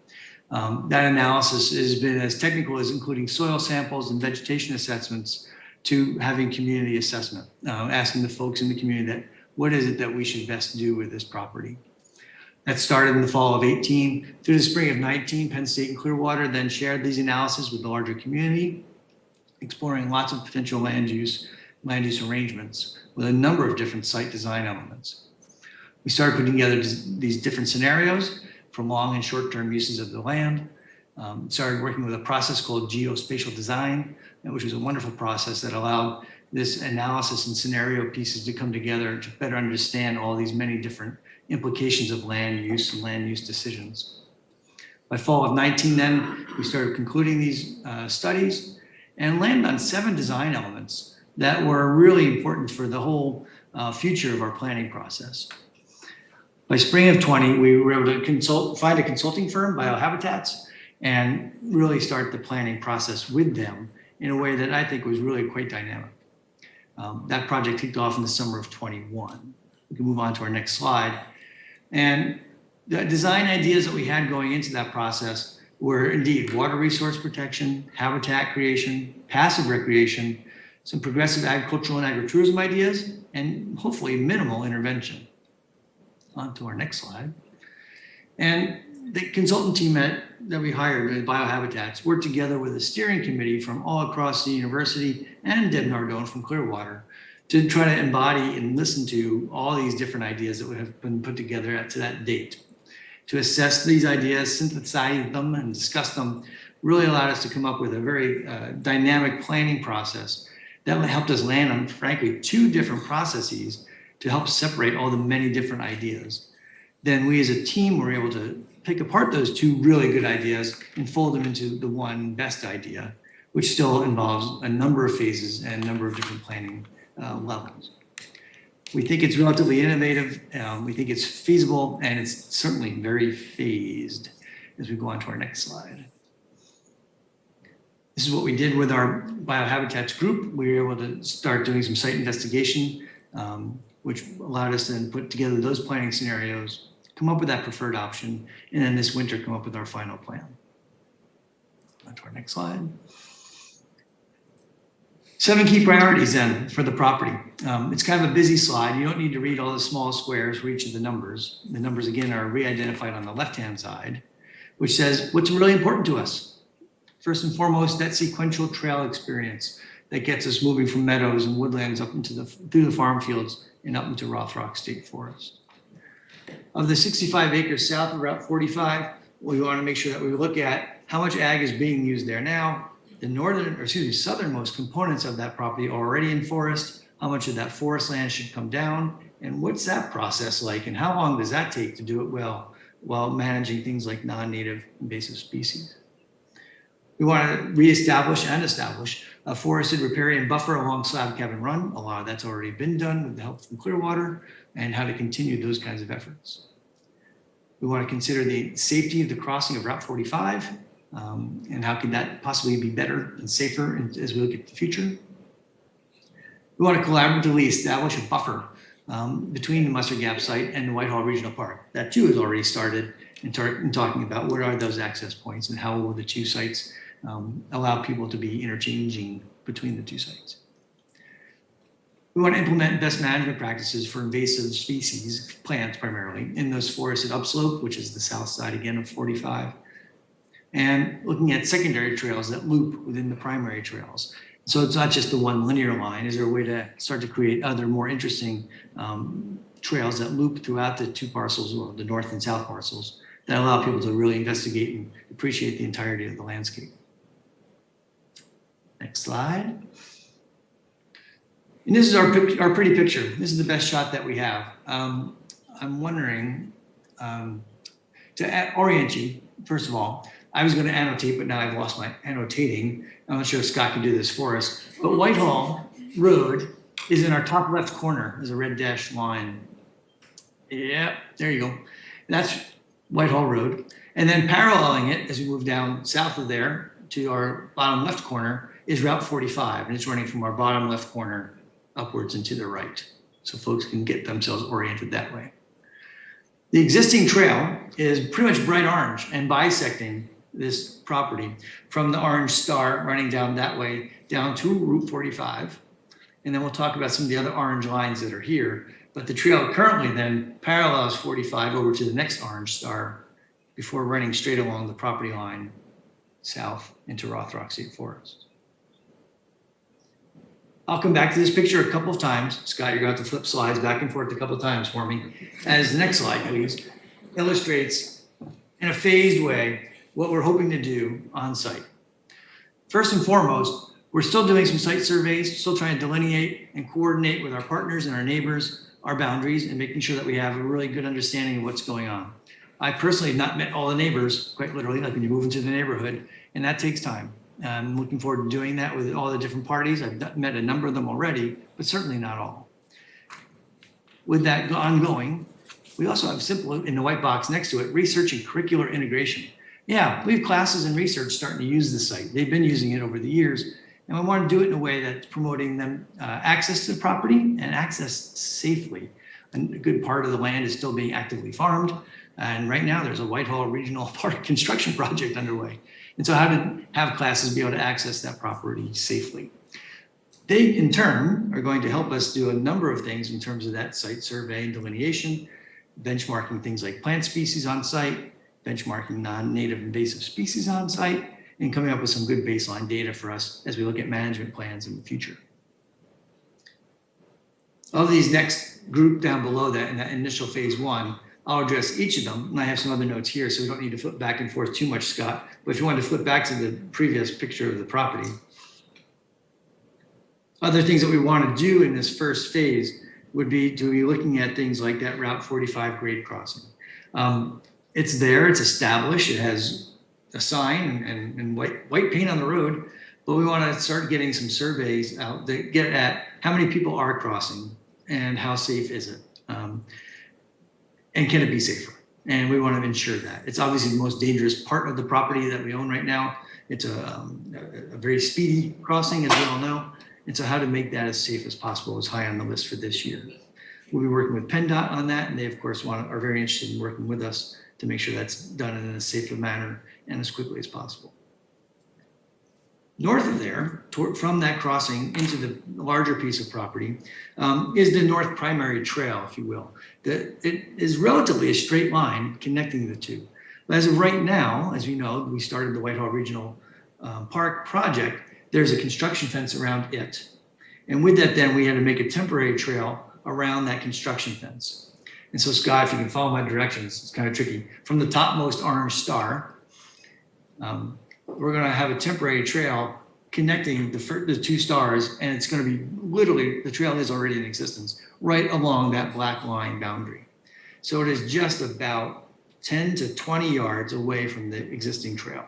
That analysis has been as technical as including soil samples and vegetation assessments to having community assessment, asking the folks in the community that what is it that we should best do with this property. That started in the fall of 18 through the spring of 19. Penn State and Clearwater then shared these analyses with the larger community, exploring lots of potential land use arrangements with a number of different site design elements. We started putting together these different scenarios for long and short-term uses of the land. Started working with a process called geospatial design, which was a wonderful process that allowed this analysis and scenario pieces to come together to better understand all these many different implications of land use and land use decisions. By fall of 19 then, we started concluding these studies and landed on 7 design elements that were really important for the whole future of our planning process. By spring of 20, we were able to find a consulting firm, Biohabitats, and really start the planning process with them in a way that I think was really quite dynamic. That project kicked off in the summer of 21. We can move on to our next slide. And the design ideas that we had going into that process were indeed water resource protection, habitat creation, passive recreation, some progressive agricultural and agritourism ideas, and hopefully minimal intervention. On to our next slide. And the consultant team that we hired at Biohabitats worked together with a steering committee from all across the university and Deb Nardone from Clearwater to try to embody and listen to all these different ideas that would have been put together to that date. To assess these ideas, synthesize them, and discuss them really allowed us to come up with a very dynamic planning process that helped us land on, frankly, 2 different processes to help separate all the many different ideas. Then we as a team were able to pick apart those 2 really good ideas and fold them into the one best idea, which still involves a number of phases and a number of different planning levels. We think it's relatively innovative, we think it's feasible, and it's certainly very phased as we go on to our next slide. This is what we did with our biohabitats group. We were able to start doing some site investigation, which allowed us to then put together those planning scenarios, come up with that preferred option, and then this winter come up with our final plan. On to our next slide. 7 key priorities then for the property. It's kind of a busy slide. You don't need to read all the small squares for each of the numbers. The numbers again are re-identified on the left-hand side, which says what's really important to us. First and foremost, that sequential trail experience that gets us moving from meadows and woodlands up into through the farm fields and up into Rothrock State Forest. Of the 65 acres south of Route 45, we want to make sure that we look at how much ag is being used there now. The southernmost components of that property are already in forest. How much of that forest land should come down? And what's that process like? And how long does that take to do it well while managing things like non-native invasive species? We want to reestablish and establish a forested riparian buffer along Slab Cabin Run. A lot of that's already been done with the help from Clearwater, and how to continue those kinds of efforts. We want to consider the safety of the crossing of Route 45, and how can that possibly be better and safer as we look at the future. We want to collaboratively establish a buffer between the Musser Gap site and the Whitehall Regional Park. That too has already started in talking about what are those access points and how will the two sites allow people to be interchanging between the two sites. We want to implement best management practices for invasive species, plants primarily, in those forested upslope, which is the south side again of 45, and looking at secondary trails that loop within the primary trails. So it's not just the one linear line. Is there a way to start to create other more interesting trails that loop throughout the two parcels, or the north and south parcels, that allow people to really investigate and appreciate the entirety of the landscape? Next slide. And this is our pretty picture. This is the best shot that we have. I'm wondering, to orient you, first of all, I was going to annotate, but now I've lost my annotating. I'm not sure if Scott can do this for us. But Whitehall Road is in our top left corner. There's a red dashed line. Yeah, there you go. That's Whitehall Road. And then paralleling it, as we move down south of there to our bottom left corner, is Route 45. And it's running from our bottom left corner upwards and to the right, so folks can get themselves oriented that way. The existing trail is pretty much bright orange and bisecting this property from the orange star running down that way down to Route 45. And then we'll talk about some of the other orange lines that are here. But the trail currently then parallels 45 over to the next orange star before running straight along the property line south into Rothrock State Forest. I'll come back to this picture a couple of times. Scott, you're going to have to flip slides back and forth a couple of times for me. As the next slide, please, illustrates in a phased way what we're hoping to do on site. First and foremost, we're still doing some site surveys, still trying to delineate and coordinate with our partners and our neighbors our boundaries, and making sure that we have a really good understanding of what's going on. I personally have not met all the neighbors, quite literally, like when you move into the neighborhood, and that takes time. I'm looking forward to doing that with all the different parties. I've met a number of them already, but certainly not all. With that ongoing, we also have simple, in the white box next to it, research and curricular integration. Yeah, we have classes in research starting to use the site. They've been using it over the years, and we want to do it in a way that's promoting them access to the property and access safely. And a good part of the land is still being actively farmed. And right now there's a Whitehall Regional Park construction project underway. And so how to have classes be able to access that property safely. They, in turn, are going to help us do a number of things in terms of that site survey and delineation, benchmarking things like plant species on site, benchmarking non-native invasive species on site, and coming up with some good baseline data for us as we look at management plans in the future. Of these next group down below that in that initial phase one, I'll address each of them, and I have some other notes here, so we don't need to flip back and forth too much, Scott. But if you wanted to flip back to the previous picture of the property. Other things that we want to do in this first phase would be to be looking at things like that Route 45 grade crossing. It's there, it's established, it has a sign and white paint on the road, but we want to start getting some surveys out that get at how many people are crossing and how safe is it? And can it be safer? And we want to ensure that. It's obviously the most dangerous part of the property that we own right now. It's a very speedy crossing, as we all know. And so how to make that as safe as possible is high on the list for this year. We'll be working with PennDOT on that, and they, of course, are very interested in working with us to make sure that's done in a safer manner and as quickly as possible. North of there, from that crossing into the larger piece of property, is the North Primary Trail, if you will. It is relatively a straight line connecting the two. But as of right now, as you know, we started the Whitehall Regional Park project. There's a construction fence around it. And with that, then we had to make a temporary trail around that construction fence. And so, Scott, if you can follow my directions, it's kind of tricky. From the topmost orange star, we're going to have a temporary trail connecting the two stars, and it's going to be literally, the trail is already in existence, right along that black line boundary. So it is just about 10 to 20 yards away from the existing trail.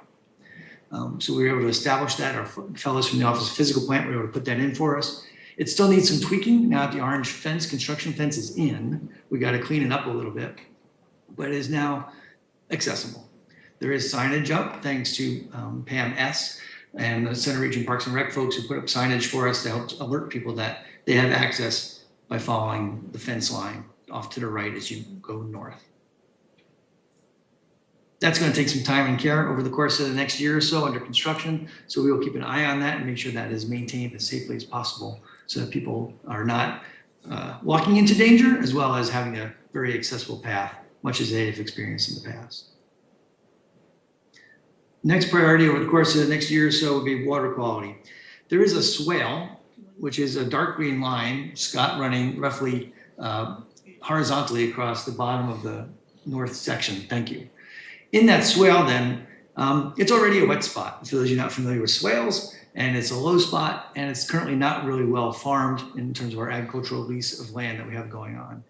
So we were able to establish that. Our fellows from the Office of Physical Plant were able to put that in for us. It still needs some tweaking. Now that the orange fence, construction fence is in, we got to clean it up a little bit, but it is now accessible. There is signage up thanks to Pam S. and the Center Region Parks and Rec folks who put up signage for us to help alert people that they have access by following the fence line off to the right as you go north. That's going to take some time and care over the course of the next year or so under construction. So we will keep an eye on that and make sure that is maintained as safely as possible so that people are not walking into danger, as well as having a very accessible path, much as they have experienced in the past. Next priority over the course of the next year or so would be water quality. There is a swale, which is a dark green line, Scott, running roughly horizontally across the bottom of the north section. Thank you. In that swale, then, it's already a wet spot. For those of you not familiar with swales, and it's a low spot, and it's currently not really well farmed in terms of our agricultural lease of land that we have going on.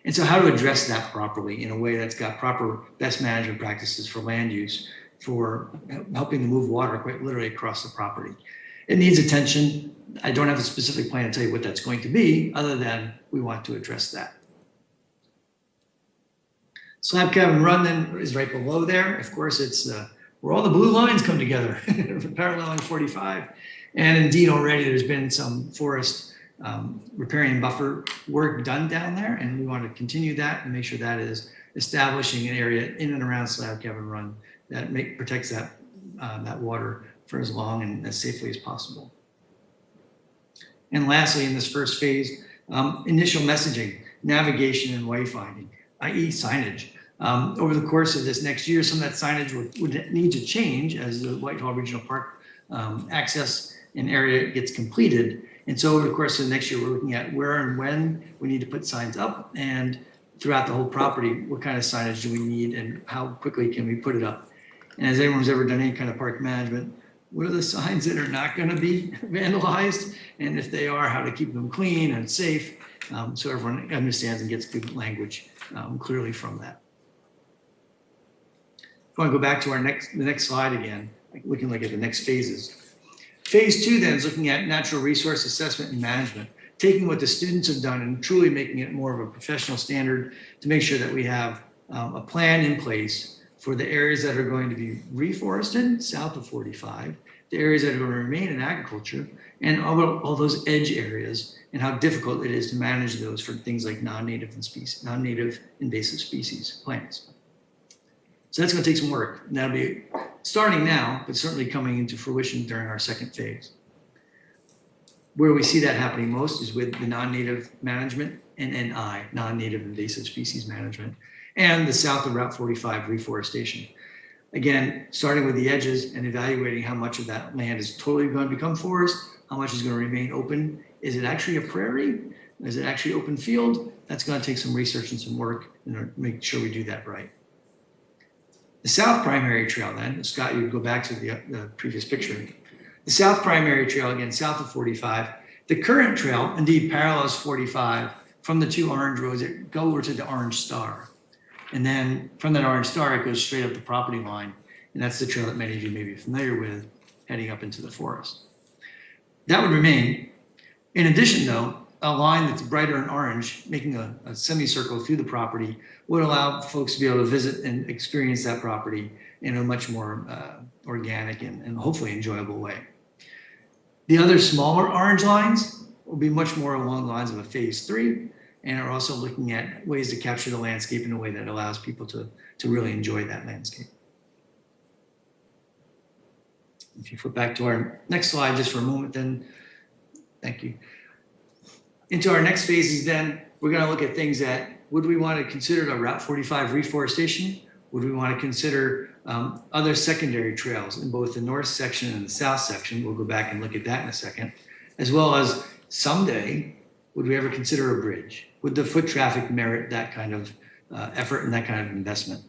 And so how to address that properly in a way that's got proper best management practices for land use, for helping to move water quite literally across the property. It needs attention. I don't have a specific plan to tell you what that's going to be, other than we want to address that. Slab cabin run then is right below there. Of course, it's where all the blue lines come together, paralleling 45. And indeed, already there's been some forest riparian buffer work done down there, and we want to continue that and make sure that is establishing an area in and around Slab Cabin Run that protects that, that water for as long and as safely as possible. And lastly, in this first phase, initial messaging, navigation, and wayfinding, i.e. signage. Over the course of this next year, some of that signage would need to change as the Whitehall Regional Park access and area gets completed. And so over the course of the next year, we're looking at where and when we need to put signs up, and throughout the whole property, what kind of signage do we need and how quickly can we put it up? And as anyone's ever done any kind of park management, what are the signs that are not going to be vandalized? And if they are, how to keep them clean and safe, so everyone understands and gets good language clearly from that. If I want to go back to the next slide again, we can look at the next phases. Phase 2 then is looking at natural resource assessment and management, taking what the students have done and truly making it more of a professional standard to make sure that we have a plan in place for the areas that are going to be reforested south of 45, the areas that are going to remain in agriculture, and all those edge areas, and how difficult it is to manage those for things like non-native invasive species plants. So that's going to take some work. And that'll be starting now, but certainly coming into fruition during our second phase. Where we see that happening most is with the non-native management, NNI, non-native invasive species management, and the south of Route 45 reforestation. Again, starting with the edges and evaluating how much of that land is totally going to become forest, how much is going to remain open. Is it actually a prairie? Is it actually open field? That's going to take some research and some work and make sure we do that right. The South Primary Trail then, Scott, you would go back to the previous picture. The South Primary Trail, again, south of 45. The current trail indeed parallels 45 from the two orange roads that go over to the orange star. And then from that orange star, it goes straight up the property line. And that's the trail that many of you may be familiar with, heading up into the forest. That would remain. In addition, though, a line that's brighter in orange, making a semicircle through the property, would allow folks to be able to visit and experience that property in a much more organic and hopefully enjoyable way. The other smaller orange lines will be much more along the lines of a phase 3, and are also looking at ways to capture the landscape in a way that allows people to really enjoy that landscape. If you flip back to our next slide just for a moment, then, thank you. Into our next phases, then, we're going to look at things that, would we want to consider a Route 45 reforestation? Would we want to consider other secondary trails in both the north section and the south section? We'll go back and look at that in a second. As well as someday, would we ever consider a bridge? Would the foot traffic merit that kind of effort and that kind of investment?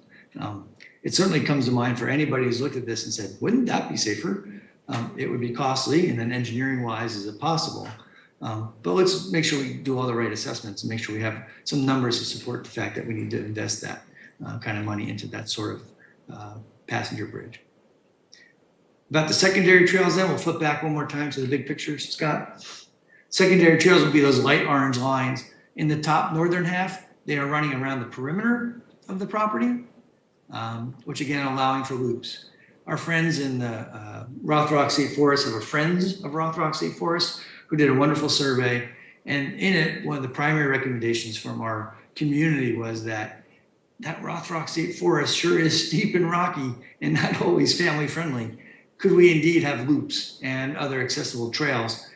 It certainly comes to mind for anybody who's looked at this and said, wouldn't that be safer? It would be costly, and then engineering wise, is it possible? But let's make sure we do all the right assessments and make sure we have some numbers to support the fact that we need to invest that kind of money into that sort of passenger bridge. About the secondary trails, then we'll flip back one more time to the big picture, Scott. Secondary trails will be those light orange lines. In the top northern half, they are running around the perimeter of the property, which again, allowing for loops. Our friends in the Rothrock State Forest have a Friends of Rothrock State Forest who did a wonderful survey. And in it, one of the primary recommendations from our community was that Rothrock State Forest sure is steep and rocky and not always family friendly. Could we indeed have loops and other accessible trails?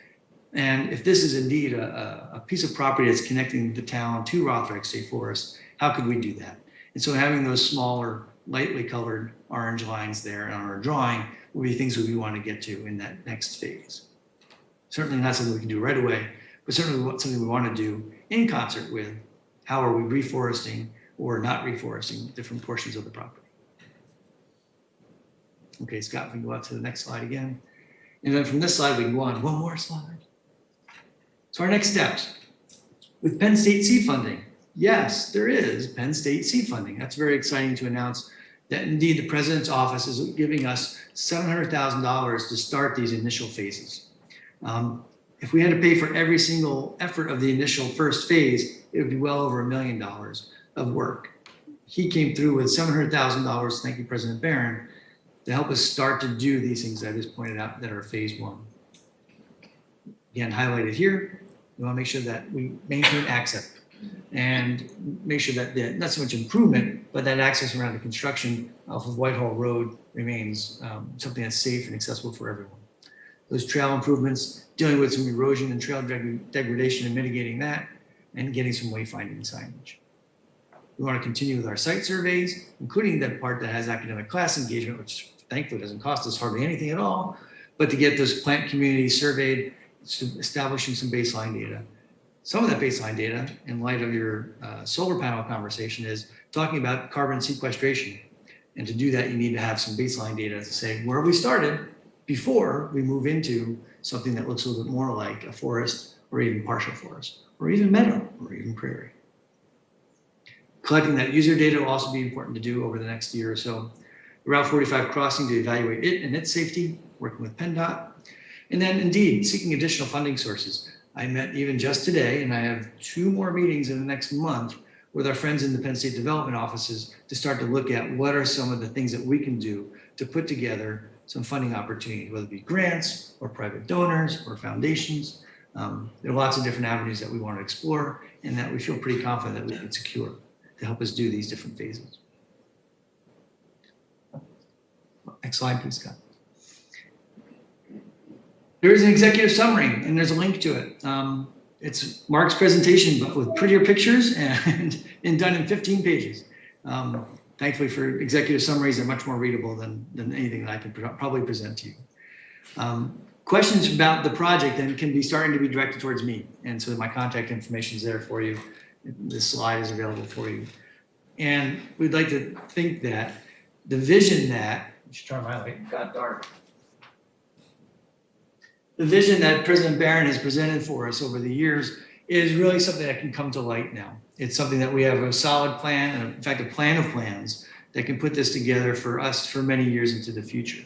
And if this is indeed a piece of property that's connecting the town to Rothrock State Forest, how could we do that? And so having those smaller, lightly colored orange lines there on our drawing will be things that we want to get to in that next phase. Certainly not something we can do right away, but certainly something we want to do in concert with how are we reforesting or not reforesting different portions of the property. Okay, Scott, we can go out to the next slide again. And then from this slide, we can go on one more slide. So our next steps with Penn State seed funding. Yes, there is Penn State seed funding. That's very exciting to announce that indeed the president's office is giving us $700,000 to start these initial phases. If we had to pay for every single effort of the initial first phase, it would be well over $1 million of work. He came through with $700,000, thank you, President Barron, to help us start to do these things I just pointed out that are phase 1. Again, highlighted here, we want to make sure that we maintain access and make sure that not so much improvement, but that access around the construction off of Whitehall Road remains something that's safe and accessible for everyone. Those trail improvements, dealing with some erosion and trail degradation and mitigating that, and getting some wayfinding and signage. We want to continue with our site surveys, including that part that has academic class engagement, which thankfully doesn't cost us hardly anything at all, but to get those plant communities surveyed, establishing some baseline data. Some of that baseline data, in light of your solar panel conversation, is talking about carbon sequestration. And to do that, you need to have some baseline data to say where we started before we move into something that looks a little bit more like a forest or even partial forest, or even meadow, or even prairie. Collecting that user data will also be important to do over the next year or so. The Route 45 crossing to evaluate it and its safety, working with PennDOT. And then indeed, seeking additional funding sources. I met even just today, and I have 2 more meetings in the next month with our friends in the Penn State development offices to start to look at what are some of the things that we can do to put together some funding opportunities, whether it be grants or private donors or foundations. There are lots of different avenues that we want to explore and that we feel pretty confident that we can secure to help us do these different phases. Next slide, please, Scott. There is an executive summary, and there's a link to it. It's Mark's presentation, but with prettier pictures and done in 15 pages. Thankfully for executive summaries, they're much more readable than anything that I can probably present to you. Questions about the project then can be starting to be directed towards me. And so my contact information is there for you. This slide is available for you. And we'd like to think that the vision that, I should turn my light, got dark. The vision that President Barron has presented for us over the years is really something that can come to light now. It's something that we have a solid plan, and in fact, a plan of plans that can put this together for us for many years into the future.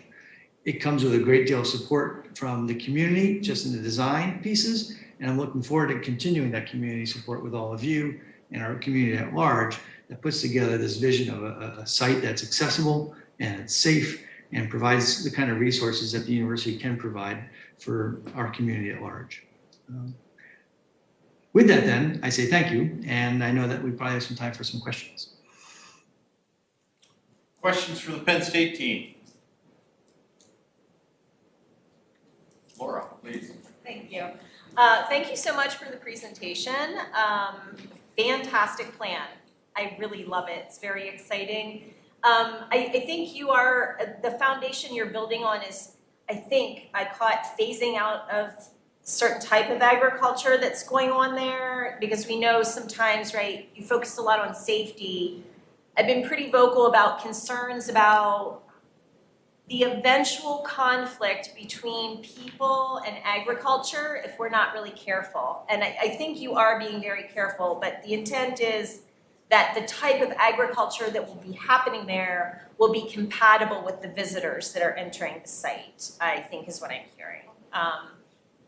it comes with a great deal of support from the community, just in the design pieces. And I'm looking forward to continuing that community support with all of you and our community at large that puts together this vision of a site that's accessible and it's safe and provides the kind of resources that the university can provide for our community at large. With that then, I say thank you, and I know that we probably have some time for some questions. Questions for the Penn State team? Laura, please. Thank you. Thank you so much for the presentation. Fantastic plan. I really love it. It's very exciting. I think the foundation you're building on is, I think I caught phasing out of certain type of agriculture that's going on there, because we know sometimes, right, you focus a lot on safety. I've been pretty vocal about concerns about the eventual conflict between people and agriculture if we're not really careful. And I think you are being very careful, but the intent is that the type of agriculture that will be happening there will be compatible with the visitors that are entering the site, I think is what I'm hearing.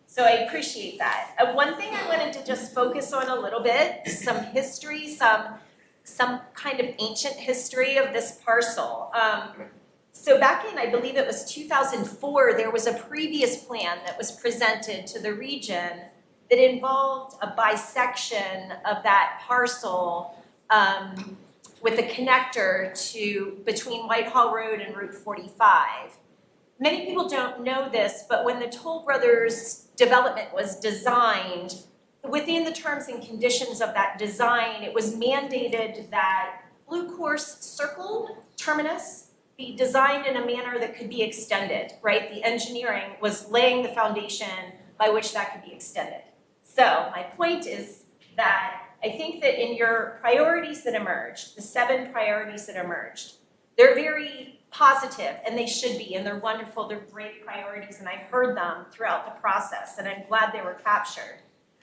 So I appreciate that. One thing I wanted to just focus on a little bit, some history, some kind of ancient history of this parcel. So back in, I believe it was 2004, there was a previous plan that was presented to the region that involved a bisection of that parcel with a connector between Whitehall Road and Route 45. Many people don't know this, but when the Toll Brothers development was designed, within the terms and conditions of that design, it was mandated that Blue Course Circle terminus be designed in a manner that could be extended, right? The engineering was laying the foundation by which that could be extended. So my point is that I think that in your priorities that emerged, the 7 priorities that emerged, they're very positive, and they should be, and they're wonderful, they're great priorities, and I've heard them throughout the process, and I'm glad they were captured.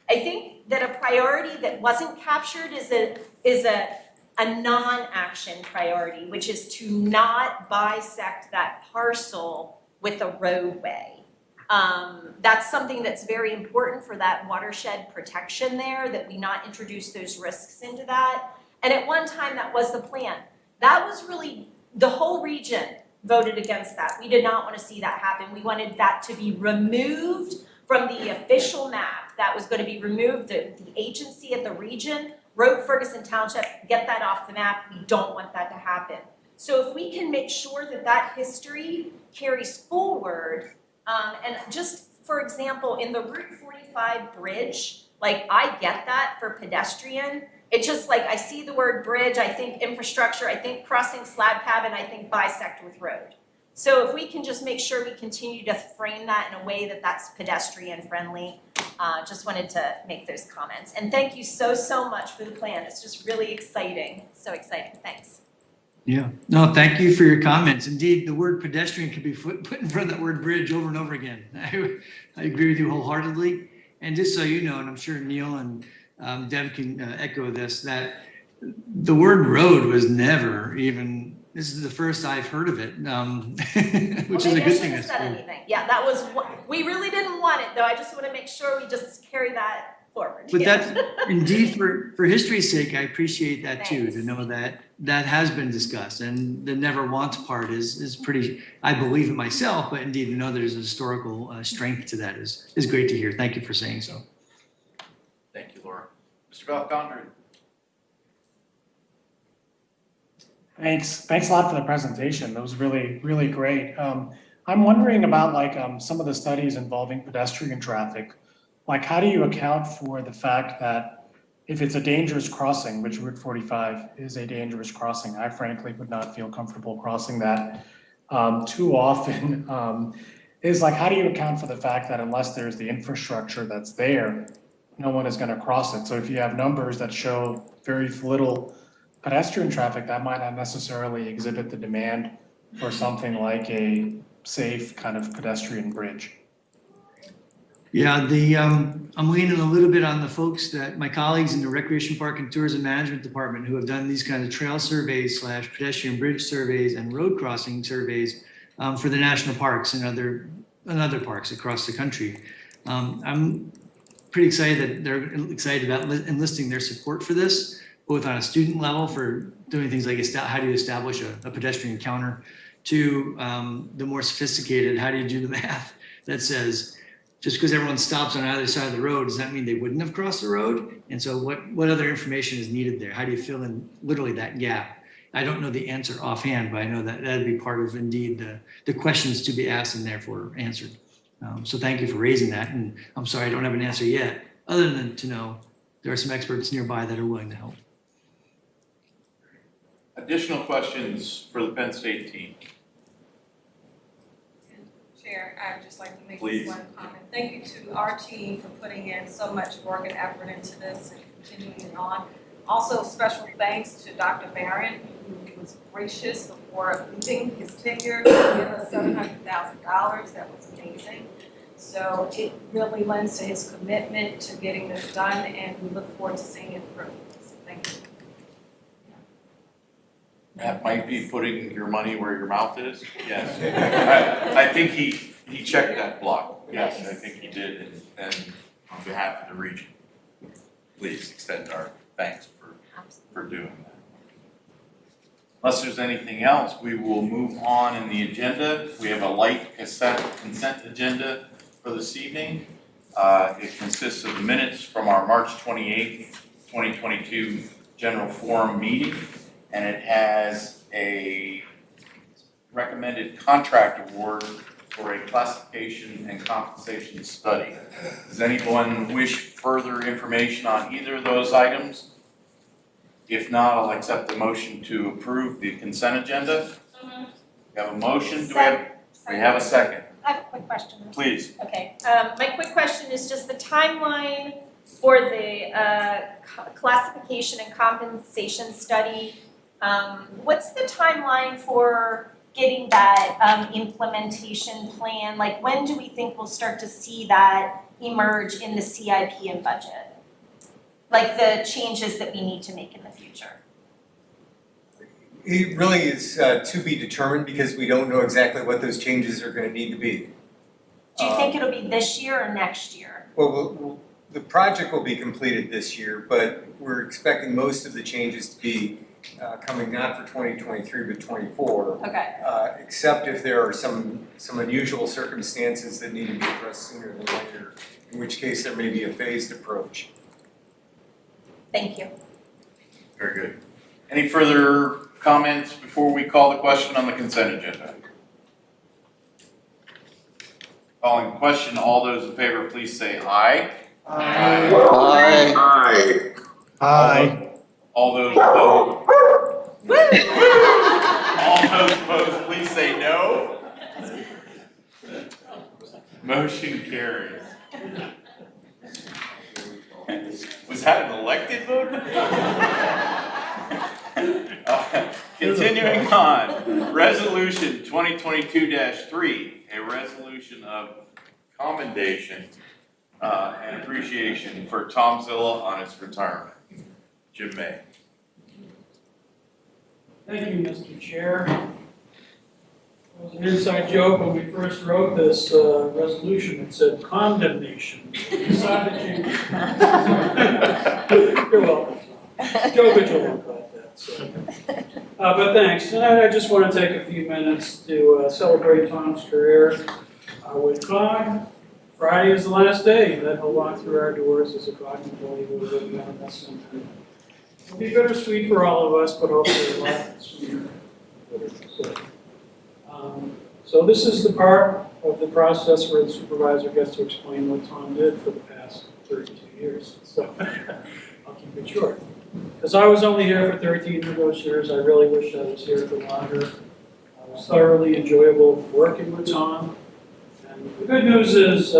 I think that a priority that wasn't captured is a non-action priority, which is to not bisect that parcel with a roadway. That's something that's very important for that watershed protection there, that we not introduce those risks into that. And at one time, that was the plan. That was really, the whole region voted against that. We did not want to see that happen. We wanted that to be removed from the official map. That was going to be removed. The agency at the region wrote Ferguson Township, get that off the map. We don't want that to happen. So if we can make sure that that history carries forward, and just for example, in the Route 45 bridge, like I get that for pedestrian. It's just like I see the word bridge, I think infrastructure, I think crossing slab cabin, I think bisect with road. So if we can just make sure we continue to frame that in a way that that's pedestrian friendly, just wanted to make those comments. And thank you so, so much for the plan. It's just really exciting. So exciting. Thanks. Yeah, no, thank you for your comments. Indeed, the word pedestrian could be put in front of that word bridge over and over again. I agree with you wholeheartedly. And just so you know, and I'm sure Neil and Deb can echo this, that the word road was never even, this is the first I've heard of it, which is a good thing. Yeah, that was what, we really didn't want it though. I just want to make sure we just carry that forward. But that's indeed, for history's sake, I appreciate that too, to know that that has been discussed, and the never want part is pretty, I believe it myself, but indeed to know there's a historical strength to that is great to hear. Thank you for saying so. Thank you, Laura. Mr. Belcondre. Thanks a lot for the presentation. That was really, really great. I'm wondering about like some of the studies involving pedestrian traffic. Like, how do you account for the fact that if it's a dangerous crossing, which Route 45 is a dangerous crossing, I frankly would not feel comfortable crossing that too often. Is like, how do you account for the fact that unless there's the infrastructure that's there, no one is going to cross it? So if you have numbers that show very little pedestrian traffic, that might not necessarily exhibit the demand for something like a safe kind of pedestrian bridge. Yeah, I'm leaning a little bit on the folks that my colleagues in the Recreation Park and Tourism Management Department who have done these kind of trail surveys / pedestrian bridge surveys and road crossing surveys for the national parks and other parks across the country. I'm pretty excited that they're excited about enlisting their support for this, both on a student level for doing things like how do you establish a pedestrian counter, to the more sophisticated, how do you do the math that says, just because everyone stops on either side of the road, does that mean they wouldn't have crossed the road? And so what other information is needed there? How do you fill in literally that gap? I don't know the answer offhand, but I know that that'd be part of indeed the questions to be asked and therefore answered. So thank you for raising that. And I'm sorry, I don't have an answer yet, other than to know there are some experts nearby that are willing to help. Additional questions for the Penn State team? Chair, I'd just like to make Please. this one comment. Thank you to our team for putting in so much work and effort into this and continuing it on. Also, special thanks to Dr. Barron, who was gracious before leaving his tenure to give us $700,000. That was amazing. So it really lends to his commitment to getting this done, and we look forward to seeing it through. So thank you. That might be putting your money where your mouth is. Yes. I think he checked that block. Yes, I think he did. And on behalf of the region, please extend our thanks for doing that. Unless there's anything else, we will move on in the agenda. We have a light consent agenda for this evening. It consists of the minutes from our March 28th, 2022 General Forum meeting, and it has a recommended contract award for a classification and compensation study. Does anyone wish further information on either of those items? If not, I'll accept the motion to approve the consent agenda. We have a motion. Do we have a second? I have a quick question. Please. Okay, my quick question is just the timeline for the classification and compensation study. What's the timeline for getting that implementation plan? Like, when do we think we'll start to see that emerge in the CIP and budget? Like the changes that we need to make in the future? It really is to be determined because we don't know exactly what those changes are going to need to be. Do you think it'll be this year or next year? Well, the project will be completed this year, but we're expecting most of the changes to be coming not for 2023 but 24. Okay. Except if there are some unusual circumstances that need to be addressed sooner than later, in which case there may be a phased approach. Thank you. Very good. Any further comments before we call the question on the consent agenda? Calling the question, all those in favor, please say aye. Aye. Aye. Aye. All those opposed? All those opposed, please say no. Motion carries. Was that an elected voter? Continuing on, Resolution 2022-3, a resolution of commendation and appreciation for Tom Zilla on his retirement. Jim May. Thank you, Mr. Chair. It was an inside joke when we first wrote this resolution. It said condemnation. We decided to change it. You're welcome. Joe Vigil about that. So. But thanks. Tonight I just want to take a few minutes to celebrate Tom's career with COG. Friday is the last day that he'll walk through our doors as a COG employee who will live on us. It'll be bittersweet for all of us, but hopefully a lot sweeter. So this is the part of the process where the supervisor gets to explain what Tom did for the past 32 years. So I'll keep it short. Because I was only here for 13 of those years, I really wish I was here for longer. It was thoroughly enjoyable working with Tom. And the good news is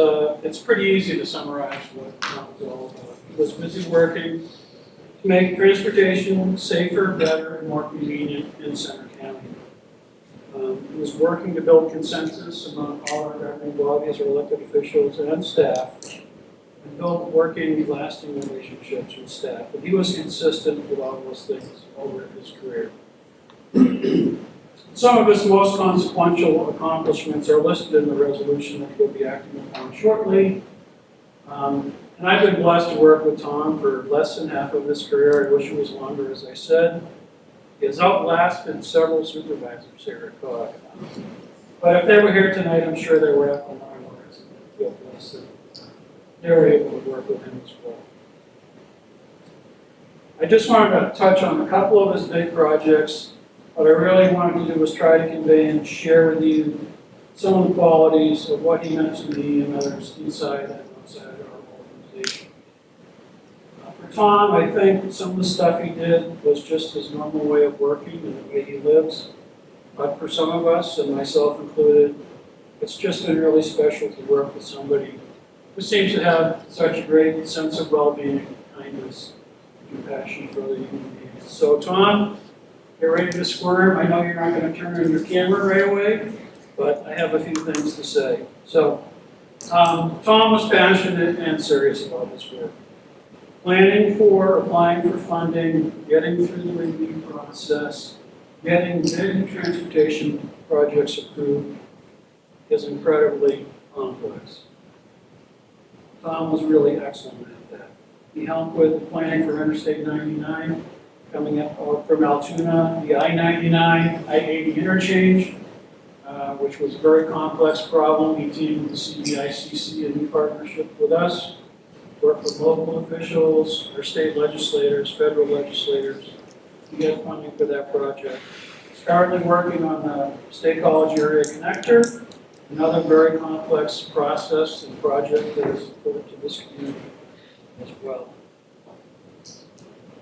it's pretty easy to summarize what Tom was all about. He was busy working to make transportation safer, better, and more convenient in Center County. He was working to build consensus among all our governing bodies, our elected officials, and staff, and build working, lasting relationships with staff. But he was consistent with all those things over his career. Some of his most consequential accomplishments are listed in the resolution that he'll be acting upon shortly. And I've been blessed to work with Tom for less than half of his career. I wish it was longer, as I said. He has outlasted several supervisors here at COG. But if they were here tonight, I'm sure they were echoing our words and feel blessed that they were able to work with him as well. I just wanted to touch on a couple of his big projects. What I really wanted to do was try to convey and share with you some of the qualities of what he meant to me and others inside and outside our organization. For Tom, I think some of the stuff he did was just his normal way of working and the way he lives. But for some of us, and myself included, it's just been really special to work with somebody who seems to have such a great sense of well-being, kindness, and compassion for other human beings. So Tom, get ready to squirm. I know you're not going to turn on your camera right away, but I have a few things to say. So, Tom was passionate and serious about his work. Planning for, applying for funding, getting through the review process, getting big transportation projects approved is incredibly complex. Tom was really excellent at that. He helped with planning for Interstate 99, coming up from Altoona, the I-99, I-80 interchange, which was a very complex problem. He teamed with the CBICC in new partnership with us, worked with local officials, our state legislators, federal legislators, to get funding for that project. Currently working on the State College Area Connector, another very complex process and project that is important to this community as well.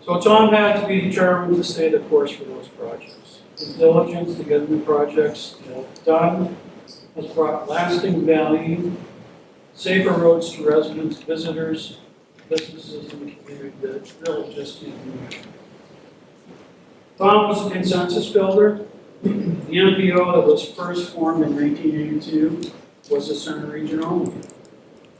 So Tom had to be determined to stay the course for those projects. His diligence to get the projects done has brought lasting value, safer roads to residents, visitors, businesses in the community that really just can't be measured. Tom was a consensus builder. The MPO that was first formed in 1982 was a center region only.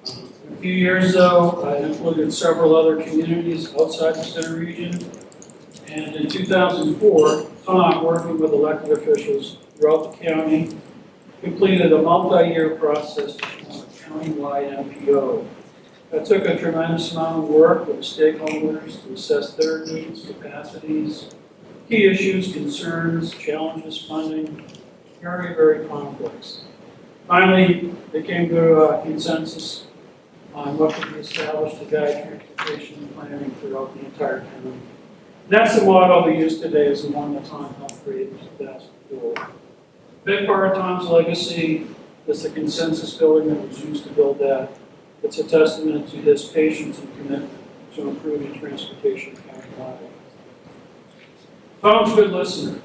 A few years ago, it included several other communities outside the center region. And in 2004, Tom, working with elected officials throughout the county, completed a multi-year process to form a county-wide MPO. That took a tremendous amount of work with stakeholders to assess their needs, capacities, key issues, concerns, challenges, funding, very, very complex. Finally, they came to a consensus on what could be established to guide transportation planning throughout the entire county. That's the model we use today, is the one that Tom helped create in 2004. A big part of Tom's legacy is the consensus building that was used to build that. It's a testament to his patience and commitment to improving transportation countywide. Tom's a good listener.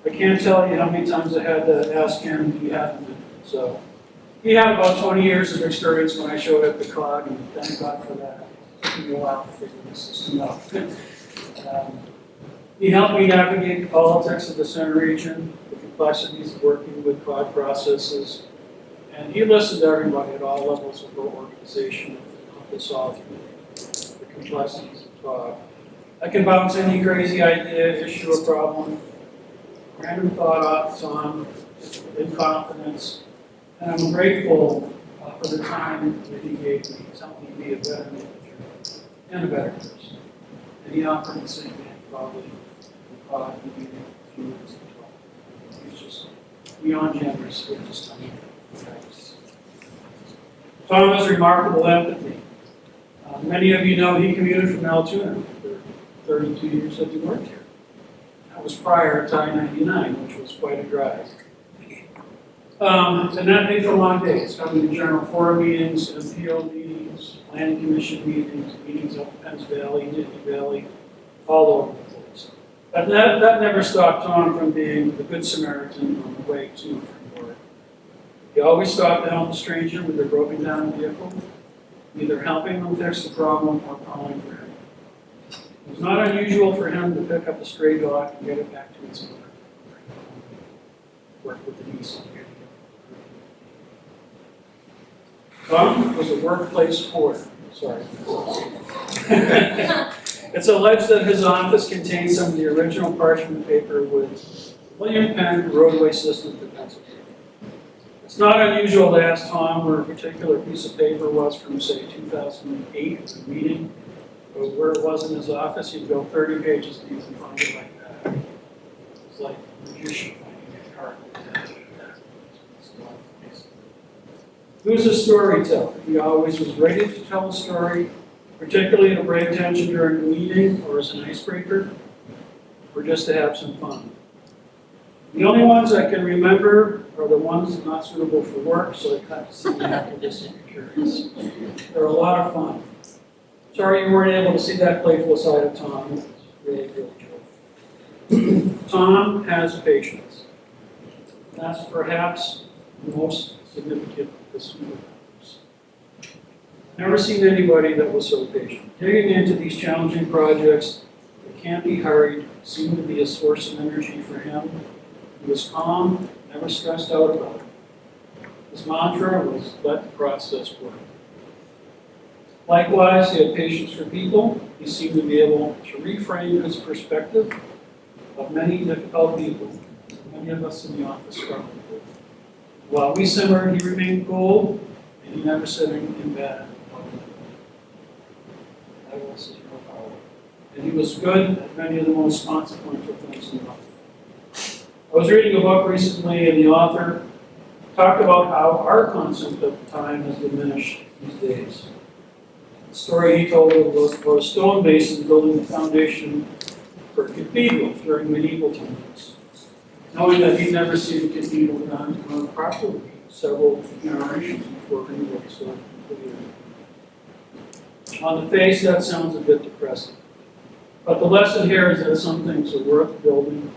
I can't tell you how many times I had to ask him, do you have a minute? So he had about 20 years of experience when I showed up at COG, and thank God for that. It took me a while to figure the system out. He helped me navigate the politics of the center region, the complexities of working with COG processes, and he listened to everybody at all levels of the organization to help us all through the complexities of COG. I can bounce any crazy idea, issue, or problem, random thought off Tom in confidence, and I'm grateful for the time that he gave me. He's helped me be a better manager and a better person. And he offered the same thing probably in COG in a few minutes to talk. He's just beyond generous with his time. Tom has remarkable empathy. Many of you know he commuted from Altoona for 32 years that he worked here. That was prior to I-99, which was quite a drive. And that made for long days, coming to General Forum meetings, MPO meetings, Planning Commission meetings, meetings up in Penns Valley, Nittany Valley, all over the place. But that never stopped Tom from being the Good Samaritan on the way to and from work. He always stopped to help a stranger with their broken down vehicle, either helping them fix the problem or calling for help. It was not unusual for him to pick up a stray dog and get it back to its owner. Work with the niece. Tom was a workplace hoarder. Sorry. It's alleged that his office contained some of the original parchment paper with William Penn Roadway System for Pennsylvania. It's not unusual to ask Tom where a particular piece of paper was from, say, 2008 at a meeting, or where it was in his office. He'd go 30 pages deep and find it like that. It's like a magician finding a card. He was a storyteller. He always was ready to tell a story, particularly to bring attention during a meeting or as an icebreaker, or just to have some fun. The only ones I can remember are the ones not suitable for work, so I cut to see them after this appearance. They're a lot of fun. Sorry you weren't able to see that playful side of Tom. It was really, really joyful. Tom has patience. That's perhaps the most significant of the superpowers. Never seen anybody that was so patient. Digging into these challenging projects that can't be hurried seemed to be a source of energy for him. He was calm, never stressed out about it. His mantra was, let the process work. Likewise, he had patience for people. He seemed to be able to reframe his perspective of many difficult people, many of us in the office struggled with. While we simmered, he remained cool, and he never said anything bad. I will say no power. And he was good at many of the most consequential things in life. I was reading a book recently, and the author talked about how our concept of time has diminished these days. The story he told was about a stone mason building the foundation for a cathedral during medieval times. Knowing that he'd never seen the cathedral done properly several generations before anybody saw it completed. On the face, that sounds a bit depressing. But the lesson here is that some things are worth building,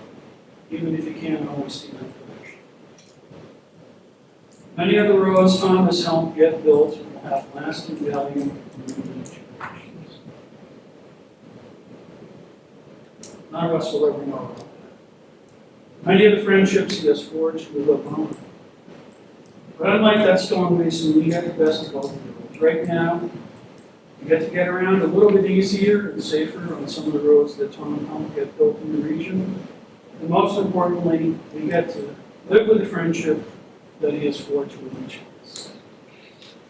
even if you can't always see them finished. Many of the roads Tom has helped get built will have lasting value in many generations. None of us will ever know about that. Many of the friendships he has forged will live on. But unlike that stone mason, we get the best of both worlds. Right now, we get to get around a little bit easier and safer on some of the roads that Tom helped get built in the region. And most importantly, we get to live with the friendship that he has forged with each of us.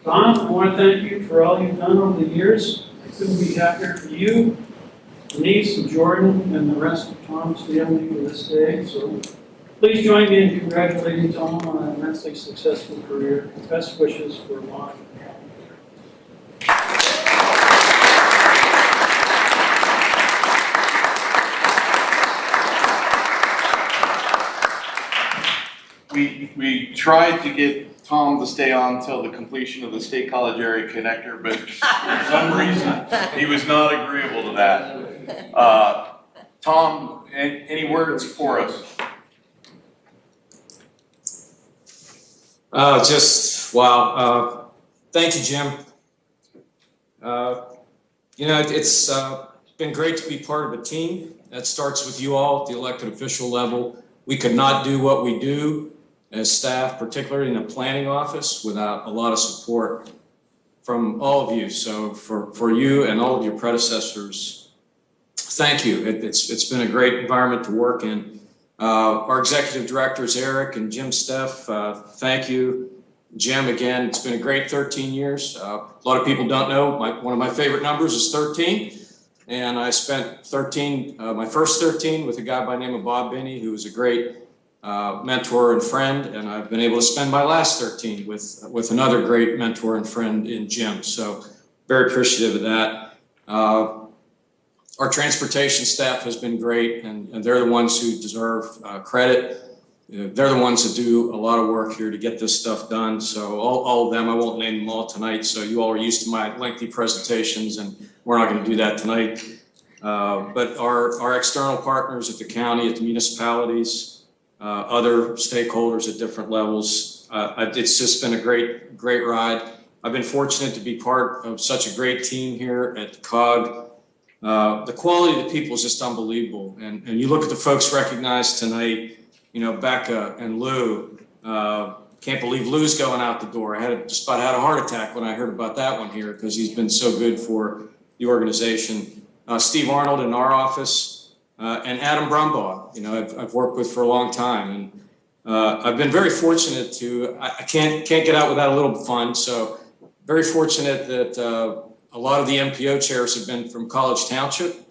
Tom, I want to thank you for all you've done over the years. I couldn't be happier for you, Denise, and Jordan, and the rest of Tom's family for this day. So please join me in congratulating Tom on an immensely successful career. Best wishes for a long and happy career. We tried to get Tom to stay on until the completion of the State College area connector, but for some reason, he was not agreeable to that. Tom, any words for us? Wow. Thank you, Jim. It's been great to be part of a team. That starts with you all at the elected official level. We could not do what we do as staff, particularly in the planning office, without a lot of support from all of you. So for you and all of your predecessors, thank you. It's been a great environment to work in. Our executive directors, Eric and Jim Steff, thank you. Jim, again, it's been a great 13 years. A lot of people don't know, one of my favorite numbers is 13. And I spent my first 13 with a guy by the name of Bob Binney, who was a great mentor and friend. And I've been able to spend my last 13 with another great mentor and friend in Jim. So very appreciative of that. Our transportation staff has been great, and they're the ones who deserve credit. They're the ones that do a lot of work here to get this stuff done. So all of them, I won't name them all tonight. So you all are used to my lengthy presentations, and we're not going to do that tonight. But our external partners at the county, at the municipalities, other stakeholders at different levels, it's just been a great ride. I've been fortunate to be part of such a great team here at COG. The quality of the people is just unbelievable. And you look at the folks recognized tonight, Becca and Lou. Can't believe Lou's going out the door. I just about had a heart attack when I heard about that one here, because he's been so good for the organization. Steve Arnold in our office, and Adam Brumbaugh, I've worked with for a long time. And I've been very fortunate I can't get out without a little fun. So very fortunate that a lot of the MPO chairs have been from College Township.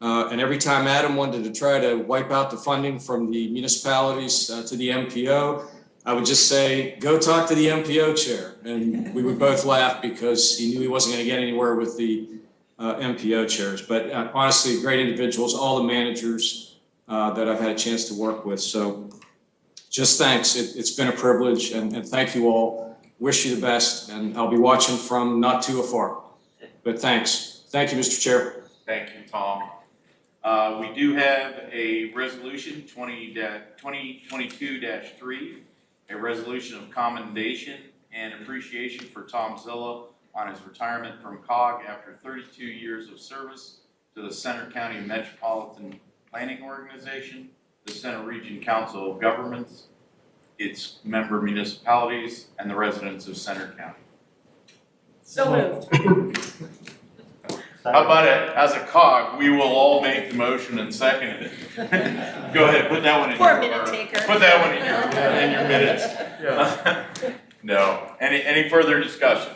And every time Adam wanted to try to wipe out the funding from the municipalities to the MPO, I would just say, go talk to the MPO chair. And we would both laugh because he knew he wasn't going to get anywhere with the MPO chairs. But honestly, great individuals, all the managers that I've had a chance to work with. So just thanks. It's been a privilege, and thank you all. Wish you the best, and I'll be watching from not too afar. But thanks. Thank you, Mr. Chair. Thank you, Tom. We do have a resolution 2022-3, a resolution of commendation and appreciation for Tom Zilla on his retirement from COG after 32 years of service to the Center County Metropolitan Planning Organization, the Center Region Council of Governments, its member municipalities, and the residents of Center County. So moved. How about it, as a COG, we will all make the motion and second it. Go ahead, put that one in Poor your, minute taker. put that one in your minutes. No, any further discussion?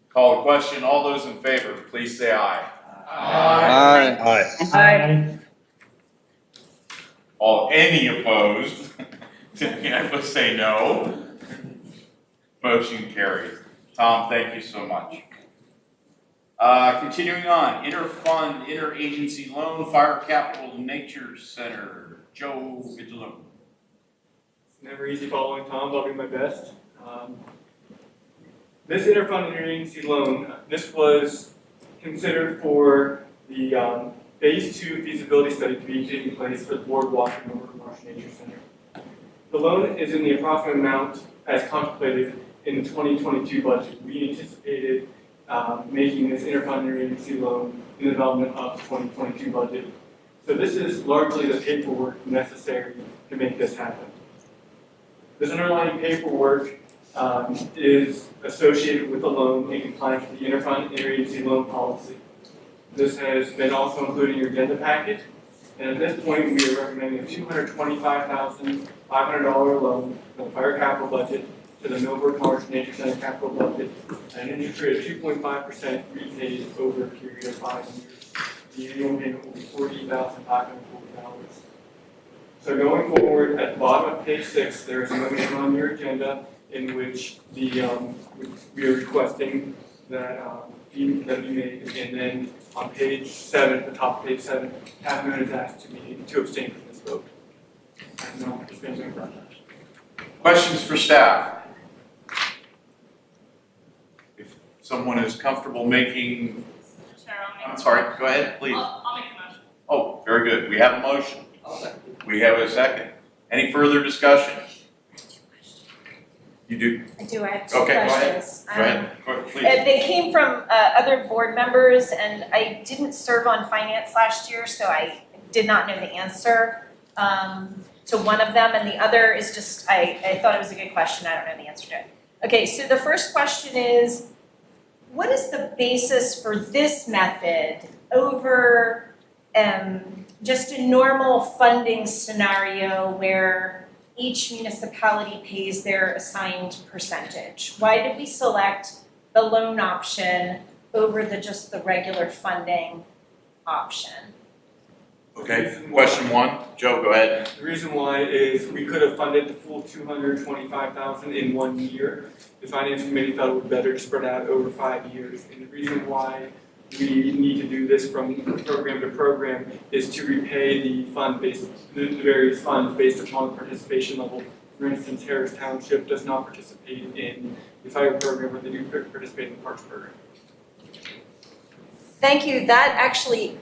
Call the question, all those in favor, please say aye. Aye. Aye. Any opposed? I would say no. Motion carries. Tom, thank you so much. Continuing on, interfund, interagency loan, Fire Capital Nature Center, Joe Vigilone. It's never easy following Tom, but I'll do my best. This interfund interagency loan, this was considered for the Phase 2 feasibility study to be taking place for the boardwalk in Norwood Marsh Nature Center. The loan is in the approximate amount as contemplated in the 2022 budget. We anticipated making this interfund interagency loan in the development of the 2022 budget. So this is largely the paperwork necessary to make this happen. This underlying paperwork is associated with the loan in compliance with the interfund interagency loan policy. This has been also included in your agenda packet, and at this point we are recommending a $225,500 loan from the fire capital budget to the Millbrook Marsh Nature Center capital budget at an interest rate of 2.5% repaid over a period of 5 years. The annual payment will be $40,540. So going forward, at the bottom of page 6, there is a motion on your agenda in which we are requesting that that be made, and then on page 7, at the top of page 7, Captain is asked to abstain from this vote. No participation in front. Questions for staff? If someone is comfortable making, I'm sorry, go ahead, please. I'll make a motion. Oh, very good. We have a motion. We have a second. Any further discussion? You do? I do, I have 2 Okay, questions. Go ahead, please. They came from other board members, and I didn't serve on finance last year, so I did not know the answer to one of them, and the other is just, I thought it was a good question, I don't know the answer to it. Okay, so the first question is, what is the basis for this method over just a normal funding scenario where each municipality pays their assigned percentage? Why did we select the loan option over just the regular funding option? Okay, question 1. Joe, go ahead. The reason why is we could have funded the full $225,000 in 1 year. The finance committee felt it would be better to spread out over 5 years. And the reason why we need to do this from program to program is to repay the various funds based upon participation level. For instance, Harris Township does not participate in the fire program, but they do participate in the parks program. Thank you. That actually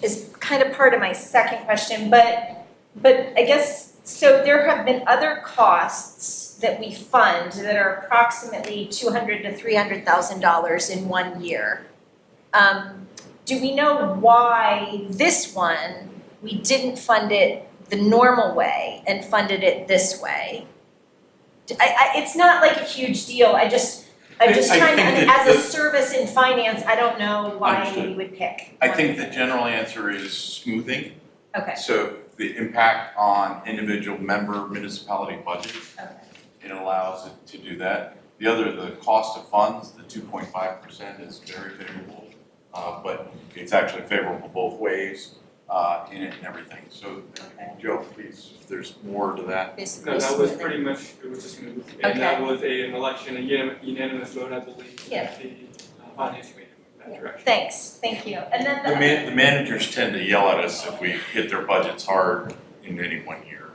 is kind of part of my second question, but I guess, so there have been other costs that we fund that are approximately $200,000 to $300,000 in 1 year. Do we know why this one, we didn't fund it the normal way and funded it this way? It's not like a huge deal, I'm just I trying to, think that as a service in finance, I don't know why Understood. we would pick. I one think of the them. general answer is smoothing. Okay, So the impact on individual member municipality budgets, okay, it allows it to do that. The other, the cost of funds, the 2.5% is very favorable, but it's actually favorable both ways in it and everything. So, okay. Joe, please, if there's more to that. Basically No, that was smoothing. pretty much, it was just smooth. And that was an election, a unanimous vote, I believe, Yeah. that the finance committee moved in that direction. Thanks, thank you. And then The managers tend to yell at us if we hit their budgets hard in any one year.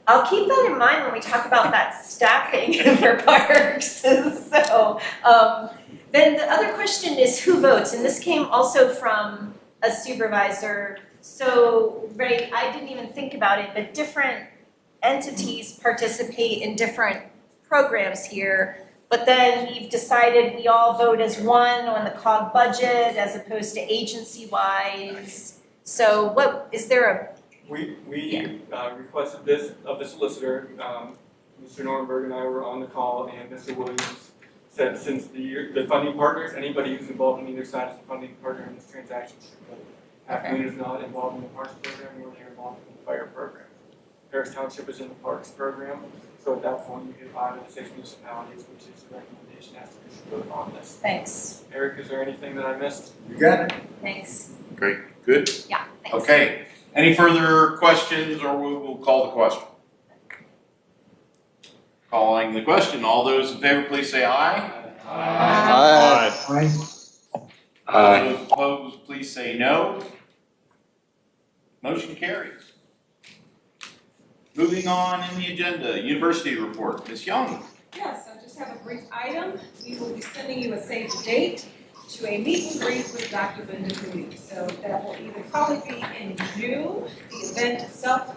I'll keep that in mind when we talk about that staffing for parks. So, then the other question is who votes? And this came also from a supervisor. So, right, I didn't even think about it, but different entities participate in different programs here. But then we've decided we all vote as one on the COG budget as opposed to agency-wise. So what, is there a We requested this of the solicitor, Mr. Norberg and I were on the call, and Mr. Williams said since the funding partners, anybody who's involved in either side as a funding partner in this transaction should vote. Half Moon is not involved in the parks program, nor they're involved in the fire program. Harris Township is in the parks program, so at that point, you get 5 of the 6 municipalities, which is the recommendation as to who should vote on this. Thanks, Eric, is there anything that I missed? You got it. thanks. Great, good? Yeah, thanks. Okay, any further questions or we will call the question? Calling the question, all those in favor, please say aye. Aye. All those opposed, please say no. Motion carries. Moving on in the agenda, university report, Ms. Young. Yes, I just have a brief item. We will be sending you a save the date to a meet and greet with Dr. Linda Moody. So that will either probably be in June, the event itself,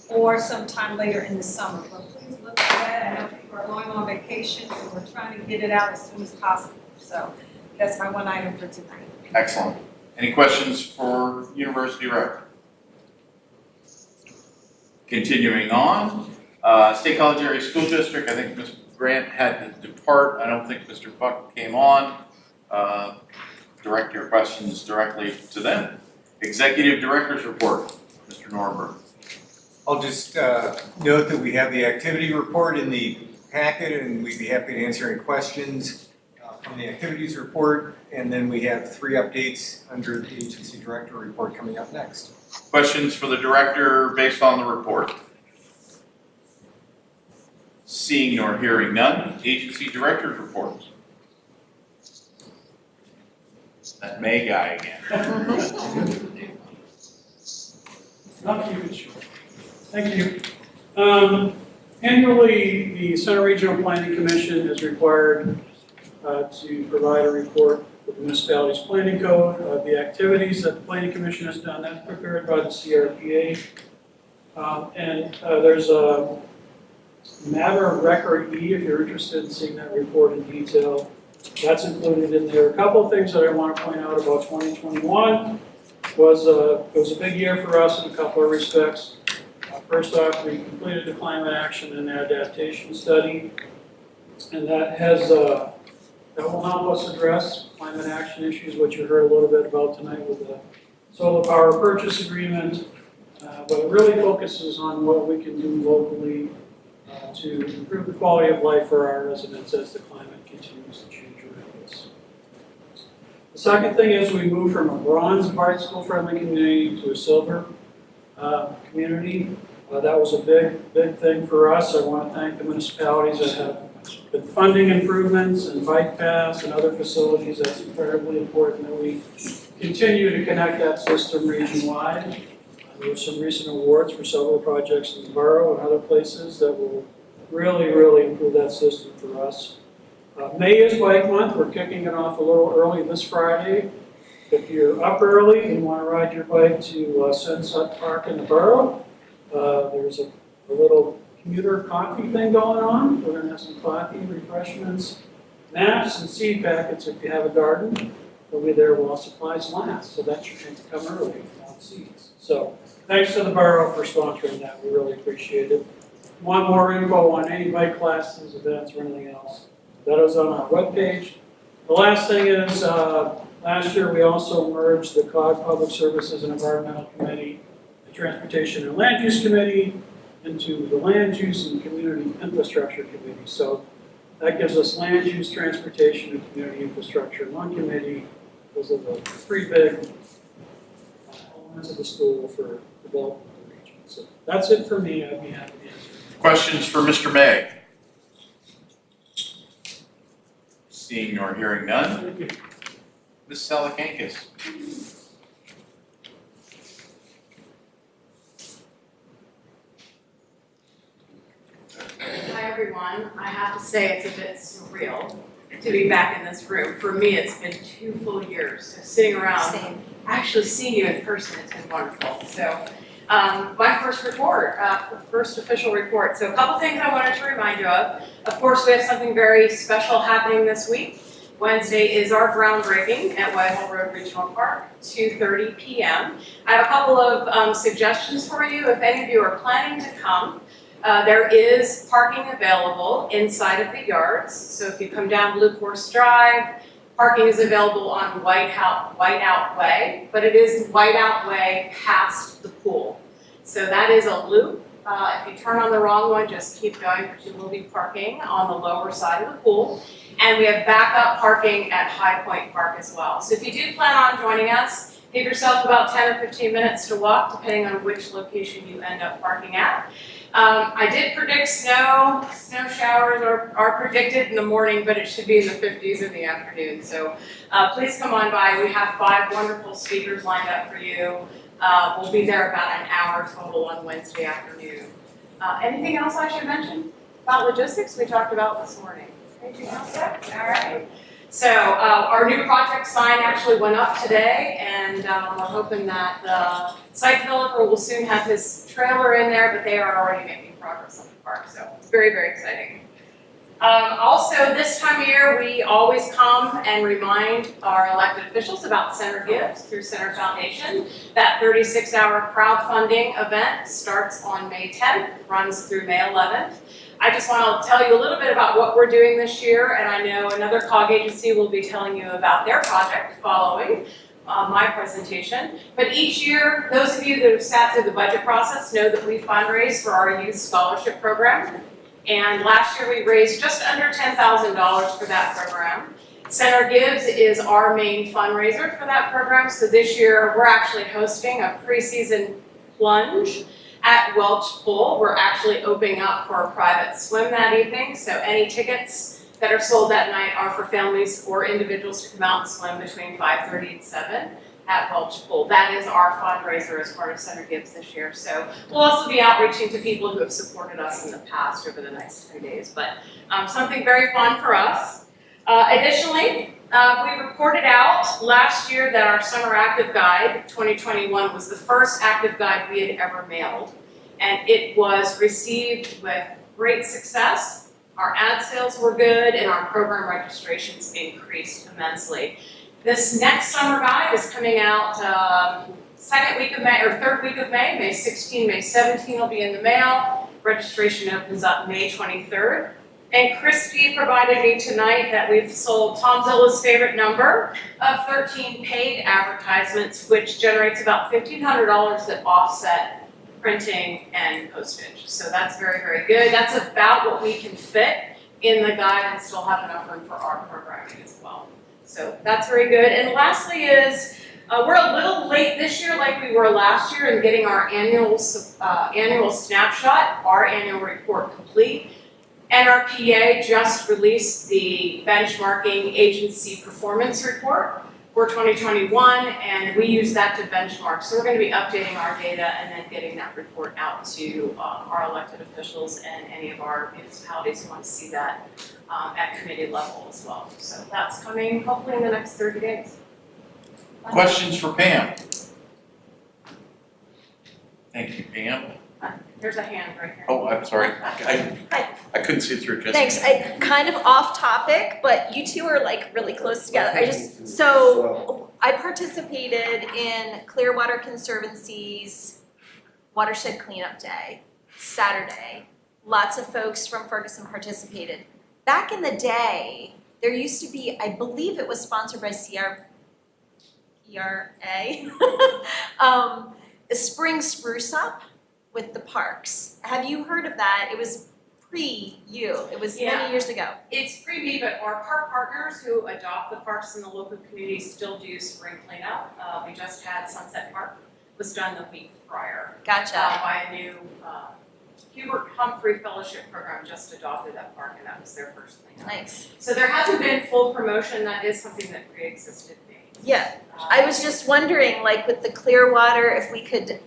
or sometime later in the summer. But please look for that. I know people are going on vacation, and we're trying to get it out as soon as possible. So that's my one item for tonight. Excellent. Any questions for university rep? Continuing on, State College Area School District, I think Ms. Grant had to depart. I don't think Mr. Buck came on. Direct your questions directly to them. Executive Director's Report, Mr. Norberg. I'll just note that we have the activity report in the packet, and we'd be happy to answer any questions from the activities report. And then we have 3 updates under the agency director report coming up next. Questions for the director based on the report? Seeing nor hearing none, agency director's reports. That May guy again. I'll keep it short. Thank you. Annually, the Center Regional Planning Commission is required to provide a report with the municipality's planning code of the activities that the planning commission has done. That's prepared by the CRPA. There's a matter of record E if you're interested in seeing that report in detail. That's included in there. A couple of things that I want to point out about 2021 was it was a big year for us in a couple of respects. First off, we completed the climate action and adaptation study, and that will help us address climate action issues, which you heard a little bit about tonight with the solar power purchase agreement. But it really focuses on what we can do locally to improve the quality of life for our residents as the climate continues to change around us. The second thing is we move from a bronze bicycle-friendly community to a silver community. That was a big thing for us. I want to thank the municipalities that have been funding improvements and bike paths and other facilities. That's incredibly important that we continue to connect that system region-wide. There were some recent awards for several projects in the borough and other places that will really improve that system for us. May is Bike Month. We're kicking it off a little early this Friday. If you're up early and want to ride your bike to Sunset Park in the borough, there's a little commuter coffee thing going on. We're going to have some coffee, refreshments, maps, and seed packets if you have a garden. We'll be there while supplies last, so that's your chance to come early if you want seeds. So thanks to the borough for sponsoring that. We really appreciate it. Want more info on any bike classes, events, or anything else? That is on our webpage. The last thing is, last year we also merged the COG Public Services and Environmental Committee, the Transportation and Land Use Committee, into the Land Use and Community Infrastructure Committee. So that gives us land use, transportation, and community infrastructure in one committee. Those are the three big elements of the stool for development of the region. So that's it for me. I'd be happy to answer. Questions for Mr. May? Seeing nor hearing none. Thank you. Ms. Salakankis. Hi, everyone. I have to say it's a bit surreal to be back in this room. For me, it's been 2 full years. So sitting around, actually seeing you in person, it's been wonderful. So my first report, first official report. So a couple things I wanted to remind you of. Of course, we have something very special happening this week. Wednesday is our groundbreaking at Whitehall Road Regional Park, 2:30 p.m. I have a couple of suggestions for you if any of you are planning to come. There is parking available inside of the yards. So if you come down Blue Horse Drive, parking is available on Whiteout Way, but it is Whiteout Way past the pool. So that is a loop. If you turn on the wrong one, just keep going, because you will be parking on the lower side of the pool. And we have backup parking at High Point Park as well. So if you do plan on joining us, give yourself about 10 or 15 minutes to walk, depending on which location you end up parking at. I did predict snow showers are predicted in the morning, but it should be in the 50s in the afternoon. So please come on by. We have 5 wonderful speakers lined up for you. We'll be there about an hour total on Wednesday afternoon. Anything else I should mention about logistics we talked about this morning? Anything else there? All right. So our new project sign actually went up today, and we're hoping that the site developer will soon have his trailer in there, but they are already making progress on the park, so it's very, very exciting. Also, this time of year, we always come and remind our elected officials about Center Gives through Center Foundation. That 36-hour crowdfunding event starts on May 10th, runs through May 11th. I just want to tell you a little bit about what we're doing this year, and I know another COG agency will be telling you about their project following my presentation. But each year, those of you that have sat through the budget process know that we fundraise for our youth scholarship program. And last year we raised just under $10,000 for that program. Center Gives is our main fundraiser for that program. So this year we're actually hosting a preseason plunge at Welch Pool. We're actually opening up for a private swim that evening. So any tickets that are sold that night are for families or individuals to come out and swim between 5:30 and 7 at Welch Pool. That is our fundraiser as part of Center Gives this year. So we'll also be outreaching to people who have supported us in the past over the next 10 days. But something very fun for us. Additionally, we reported out last year that our Summer Active Guide 2021 was the first active guide we had ever mailed. And it was received with great success. Our ad sales were good and our program registrations increased immensely. This next summer guide is coming out second week of May, or third week of May, May 16, May 17 will be in the mail. Registration opens up May 23rd. And Christy provided me tonight that we've sold Tom Zilla's favorite number of 13 paid advertisements, which generates about $1,500 that offset printing and postage. So that's very, very good. That's about what we can fit in the guide and still have enough room for our programming as well. So that's very good. And lastly is, we're a little late this year like we were last year in getting our annual snapshot, our annual report complete. NRPA just released the benchmarking agency performance report for 2021, and we use that to benchmark. So we're going to be updating our data and then getting that report out to our elected officials and any of our municipalities who want to see that at committee level as well. So that's coming hopefully in the next 30 days. Questions for Pam? Thank you, Pam. There's a hand right here. Oh, I'm sorry. I couldn't see through Jessica. Thanks. I kind of off topic, but you two are like really close together. So I participated in Clearwater Conservancy's Watershed Cleanup Day, Saturday. Lots of folks from Ferguson participated. Back in the day, there used to be, I believe it was sponsored by CRA, a spring spruce up with the parks. Have you heard of that? It was pre-you, it was Yeah. many years ago. It's pretty, but our park partners who adopt the parks in the local community still do spring cleanup. We just had Sunset Park, was done the week prior. Gotcha. By a new Hubert Humphrey Fellowship Program just adopted that park, and that was their first cleanup. Nice. So there hasn't been full promotion, that is something that pre-existed me. Yeah, I was just wondering, like with the Clearwater, if we could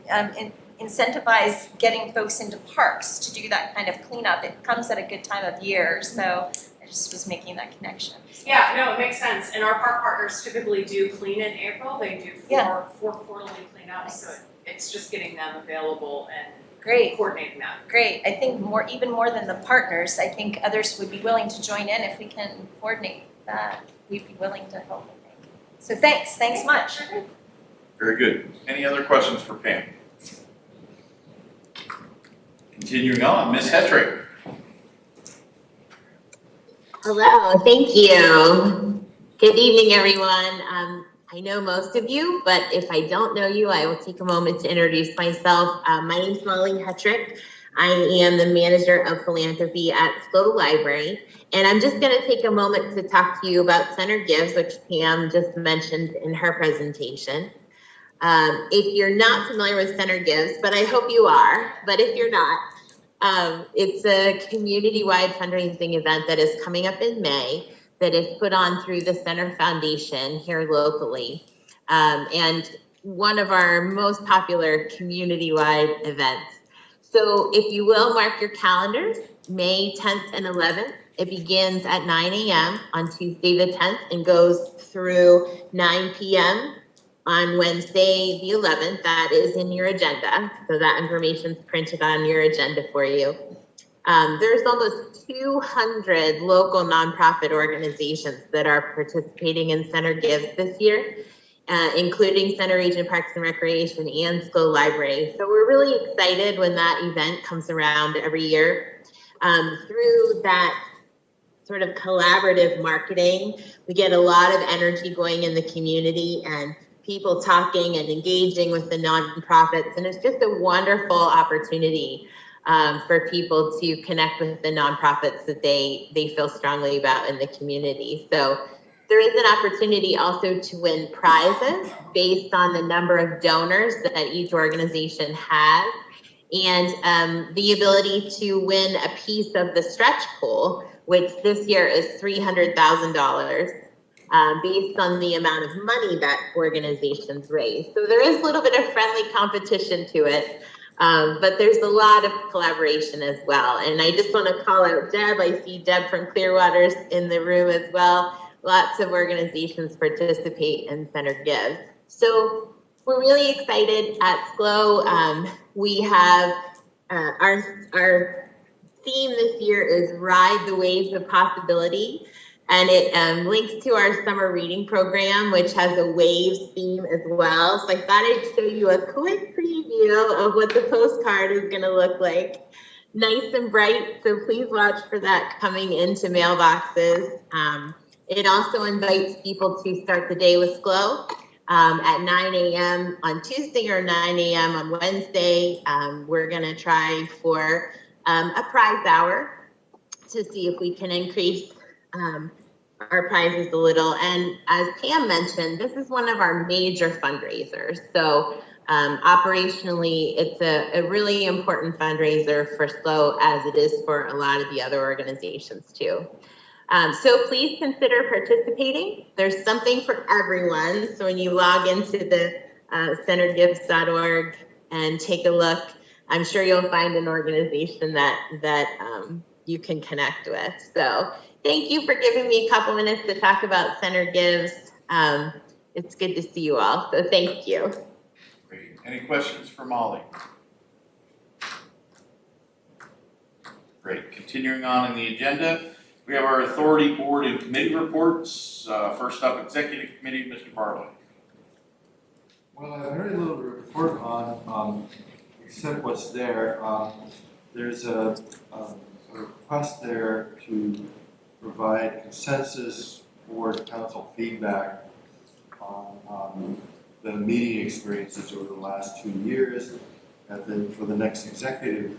incentivize getting folks into parks to do that kind of cleanup. It comes at a good time of year, so I just was making that connection. Yeah, no, it makes sense, and our park partners typically do clean in April, they do four quarterly cleanups, so it's just getting them available and Great. coordinating that. Great, I think even more than the partners, I think others would be willing to join in if we can coordinate that. We'd be willing to help, I think. So thanks much. Very good. Any other questions for Pam? Continuing on, Ms. Hetrick. Hello, thank you. Good evening, everyone. I know most of you, but if I don't know you, I will take a moment to introduce myself. My name is Molly Hetrick. I am the manager of philanthropy at SCO Library, and I'm just going to take a moment to talk to you about Center Gives, which Pam just mentioned in her presentation. If you're not familiar with Center Gives, but I hope you are, but if you're not, it's a community-wide fundraising event that is coming up in May that is put on through the Center Foundation here locally, and one of our most popular community-wide events. So if you will, mark your calendars, May 10th and 11th. It begins at 9 a.m. on Tuesday the 10th and goes through 9 p.m. on Wednesday the 11th. That is in your agenda. So that information is printed on your agenda for you. There's almost 200 local nonprofit organizations that are participating in Center Gives this year, including Center Region Parks and Recreation and SCO Library. So we're really excited when that event comes around every year. Through that sort of collaborative marketing, we get a lot of energy going in the community and people talking and engaging with the nonprofits. And it's just a wonderful opportunity for people to connect with the nonprofits that they feel strongly about in the community. So there is an opportunity also to win prizes based on the number of donors that each organization has, and the ability to win a piece of the stretch pool, which this year is $300,000. Based on the amount of money that organizations raise. So there is a little bit of friendly competition to it, but there's a lot of collaboration as well. And I just want to call out Deb. I see Deb from Clearwater's in the room as well. Lots of organizations participate in Center Gives. So we're really excited at SCO. We have our theme this year is Ride the Waves of Possibility. And it links to our summer reading program, which has a waves theme as well. So I thought I'd show you a quick preview of what the postcard is going to look like. Nice and bright, so please watch for that coming into mailboxes. It also invites people to start the day with SCO at 9 a.m. on Tuesday or 9 a.m. on Wednesday. We're going to try for a prize hour to see if we can increase our prizes a little. And as Pam mentioned, this is one of our major fundraisers. So operationally, it's a really important fundraiser for SCO, as it is for a lot of the other organizations too. So please consider participating. There's something for everyone. So when you log into the centergives.org and take a look, I'm sure you'll find an organization that you can connect with. So thank you for giving me a couple minutes to talk about Center Gives. It's good to see you all, so thank you. Great. Any questions for Molly? Great. Continuing on in the agenda, we have our authority board and committee reports. First up, executive committee, Mr. Barlow. Well, I have very little to report on, except what's there. There's a request there to provide consensus board council feedback on the meeting experiences over the last 2 years, and then for the next executive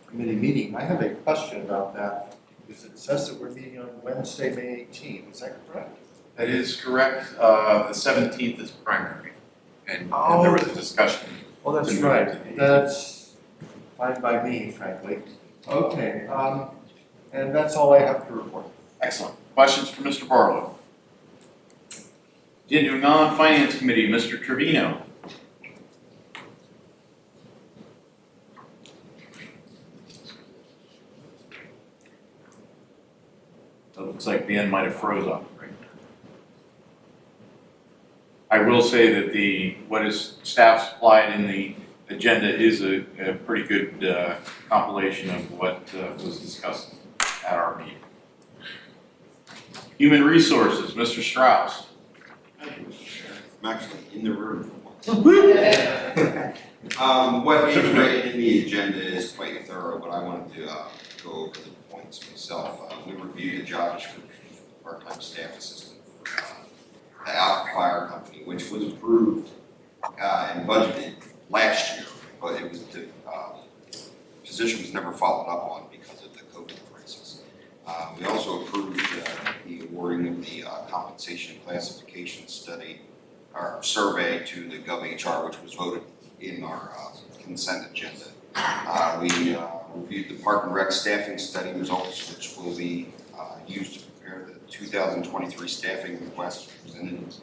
committee meeting. I have a question about that, because it says that we're meeting on Wednesday, May 18th. Is that correct? That is correct. The 17th is primary, and there was a discussion. Well, that's right. That's fine by me, frankly. Okay, and that's all I have to report. Excellent. Questions for Mr. Barlow? Continuing on, Finance Committee, Mr. Trevino. It looks like Dan might have froze up right now. I will say that what is staff supplied in the agenda is a pretty good compilation of what was discussed at our meeting. Human Resources, Mr. Strauss. Thank you, Mr. Chair. I'm actually in the room for once. What is written in the agenda is quite thorough, but I wanted to go over the points myself. We reviewed the job description for the part-time staff assistant for the Alpha Fire Company, which was approved and budgeted last year, but it was the position was never followed up on because of the COVID crisis. We also approved the awarding of the compensation classification study or survey to the GovHR, which was voted in our consent agenda. We reviewed the Park and Rec staffing study results, which will be used to prepare the 2023 staffing request presented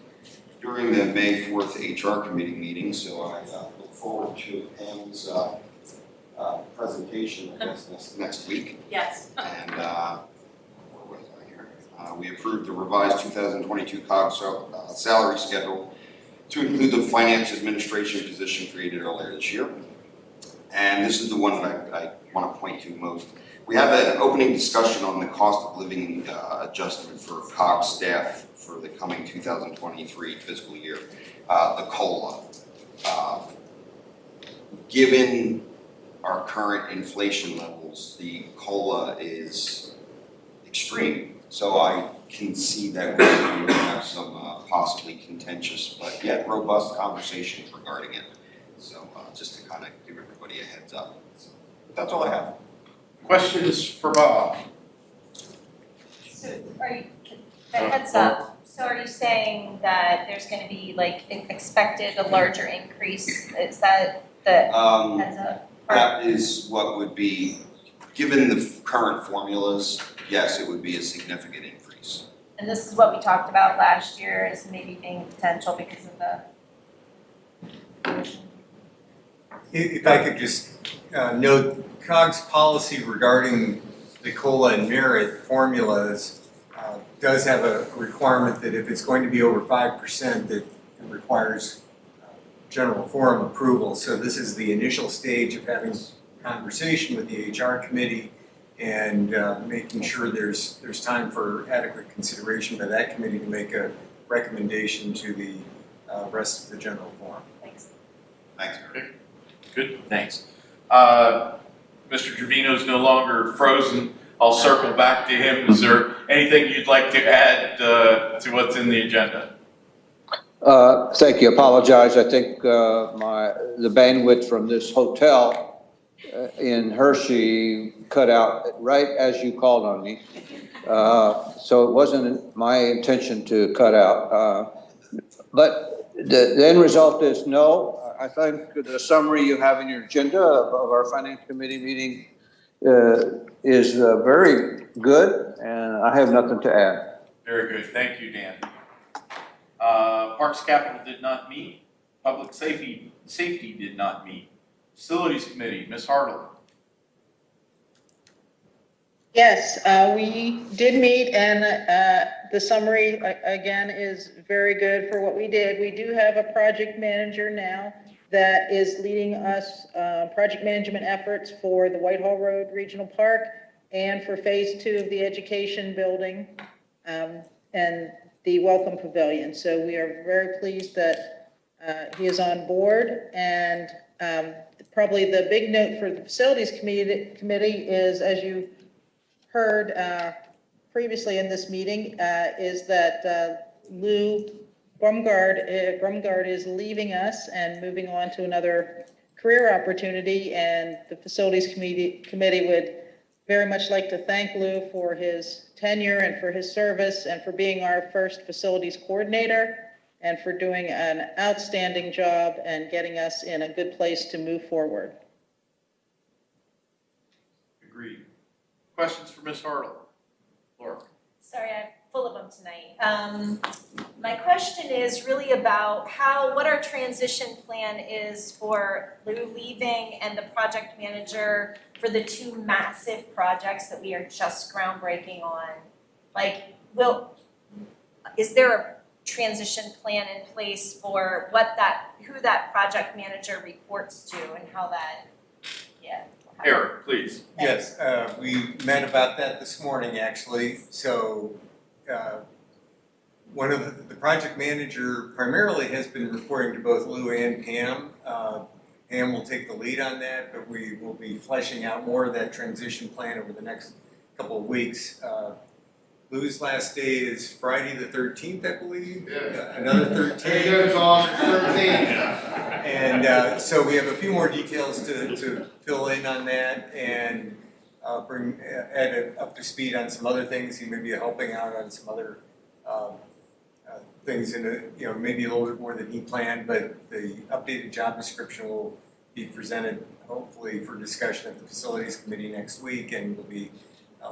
during the May 4th HR committee meeting. So I look forward to Pam's presentation, I guess, next week. Yes. And where was I here? We approved the revised 2022 COG salary schedule to include the finance administration position created earlier this year. And this is the one that I want to point to most. We have an opening discussion on the cost of living adjustment for COG staff for the coming 2023 fiscal year, the COLA. Given our current inflation levels, the COLA is extreme. So I can see that we're going to have some possibly contentious, but yet robust conversations regarding it. So just to kind of give everybody a heads up. So that's all I have. Questions for Bob? So are you, the heads up, so are you saying that there's gonna be like expected a larger increase? Is that the heads up? That is what would be, given the current formulas, yes, it would be a significant increase. And this is what we talked about last year as maybe being potential because of the. If I could just note, COG's policy regarding the COLA and merit formulas does have a requirement that if it's going to be over 5%, that it requires general forum approval. So this is the initial stage of having conversation with the HR committee and making sure there's time for adequate consideration by that committee to make a recommendation to the rest of the general forum. Thanks. Thanks, Eric. Good, thanks. Mr. Trevino is no longer frozen. I'll circle back to him. Is there anything you'd like to add to what's in the agenda? Thank you. Apologize. I think the bandwidth from this hotel in Hershey cut out right as you called on me. So it wasn't my intention to cut out. But the end result is no. I think the summary you have in your agenda of our Finance Committee meeting is very good, and I have nothing to add. Very good. Thank you, Dan. Parks Capital did not meet. Public Safety did not meet. Facilities Committee, Ms. Hartle. Yes, we did meet, and the summary, again, is very good for what we did. We do have a project manager now that is leading us project management efforts for the Whitehall Road Regional Park and for Phase 2 of the Education Building and the Welcome Pavilion. So we are very pleased that he is on board. And probably the big note for the Facilities Committee is, as you heard previously in this meeting, is that Lou Brumgard is leaving us and moving on to another career opportunity, and the Facilities Committee would very much like to thank Lou for his tenure and for his service and for being our first facilities coordinator and for doing an outstanding job and getting us in a good place to move forward. Agreed. Questions for Ms. Hartle? Laura? Sorry, I'm full of them tonight. My question is really about what our transition plan is for Lou leaving and the project manager for the two massive projects that we are just groundbreaking on. Like, is there a transition plan in place for who that project manager reports to and how that, Eric, please. Yes, we met about that this morning, actually. So one of the project manager primarily has been reporting to both Lou and Pam. Pam will take the lead on that, but we will be fleshing out more of that transition plan over the next couple of weeks. Lou's last day is Friday the 13th, I believe. Yeah. Another 13th. There you go, Tom, 13th. And so we have a few more details to fill in on that and bring Ed up to speed on some other things. He may be helping out on some other things in maybe a little bit more than he planned, but the updated job description will be presented hopefully for discussion at the Facilities Committee next week, and we'll be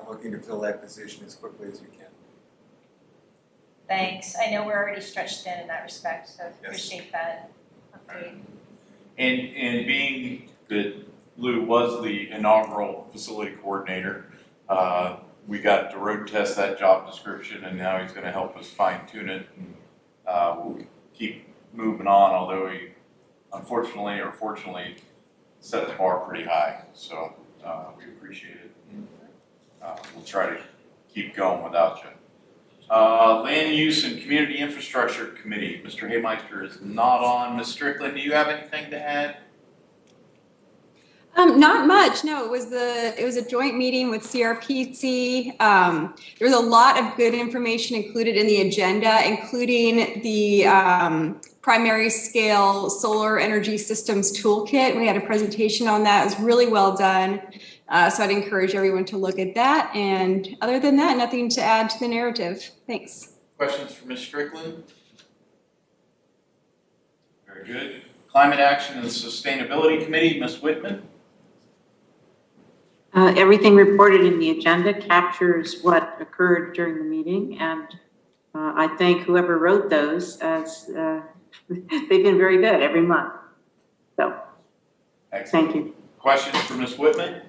looking to fill that position as quickly as we can. Thanks. I know we're already stretched thin in that respect, so appreciate that update. And being that Lou was the inaugural facility coordinator, we got to road test that job description, and now he's going to help us fine tune it. And we'll keep moving on, although he unfortunately or fortunately set the bar pretty high. So we appreciate it. We'll try to keep going without you. Land Use and Community Infrastructure Committee, Mr. Haymeister is not on. Ms. Strickland, do you have anything to add? Not much, no. It was a joint meeting with CRPC. There was a lot of good information included in the agenda, including the primary scale solar energy systems toolkit. We had a presentation on that. It was really well done. So I'd encourage everyone to look at that. And other than that, nothing to add to the narrative. Thanks. Questions for Ms. Strickland? Very good. Climate Action and Sustainability Committee, Ms. Whitman. Everything reported in the agenda captures what occurred during the meeting, and I thank whoever wrote those, as they've been very good every month. So, Excellent. Thank you. Questions for Ms. Whitman?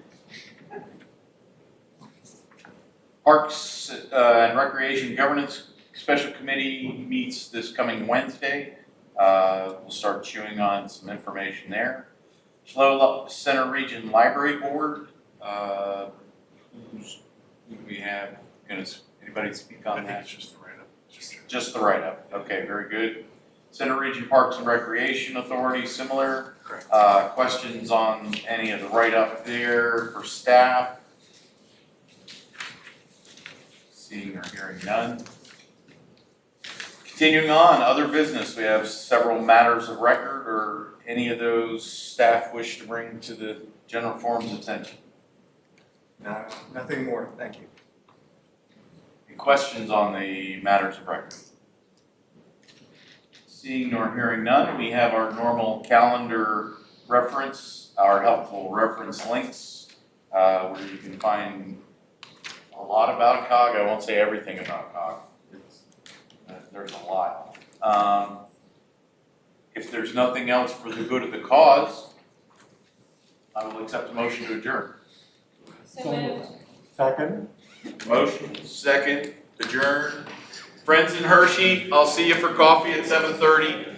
Parks and Recreation Governance Special Committee meets this coming Wednesday. We'll start chewing on some information there. Schlow Center Region Library Board. Who do we have? Anybody speak on that? It's just the write-up. Just the write-up. Okay, very good. Center Region Parks and Recreation Authority, similar. Correct. Questions on any of the write-up there for staff? Seeing or hearing none. Continuing on, other business. We have several matters of record, or any of those staff wish to bring to the general forum's attention. No, nothing more, thank you. Any questions on the matters of record? Seeing nor hearing none, we have our normal calendar reference, our helpful reference links, where you can find a lot about COG. I won't say everything about COG. There's a lot. If there's nothing else for the good of the cause, I will accept a motion to adjourn. So moved. Second? Motion, second, adjourn. Friends in Hershey, I'll see you for coffee at 7:30.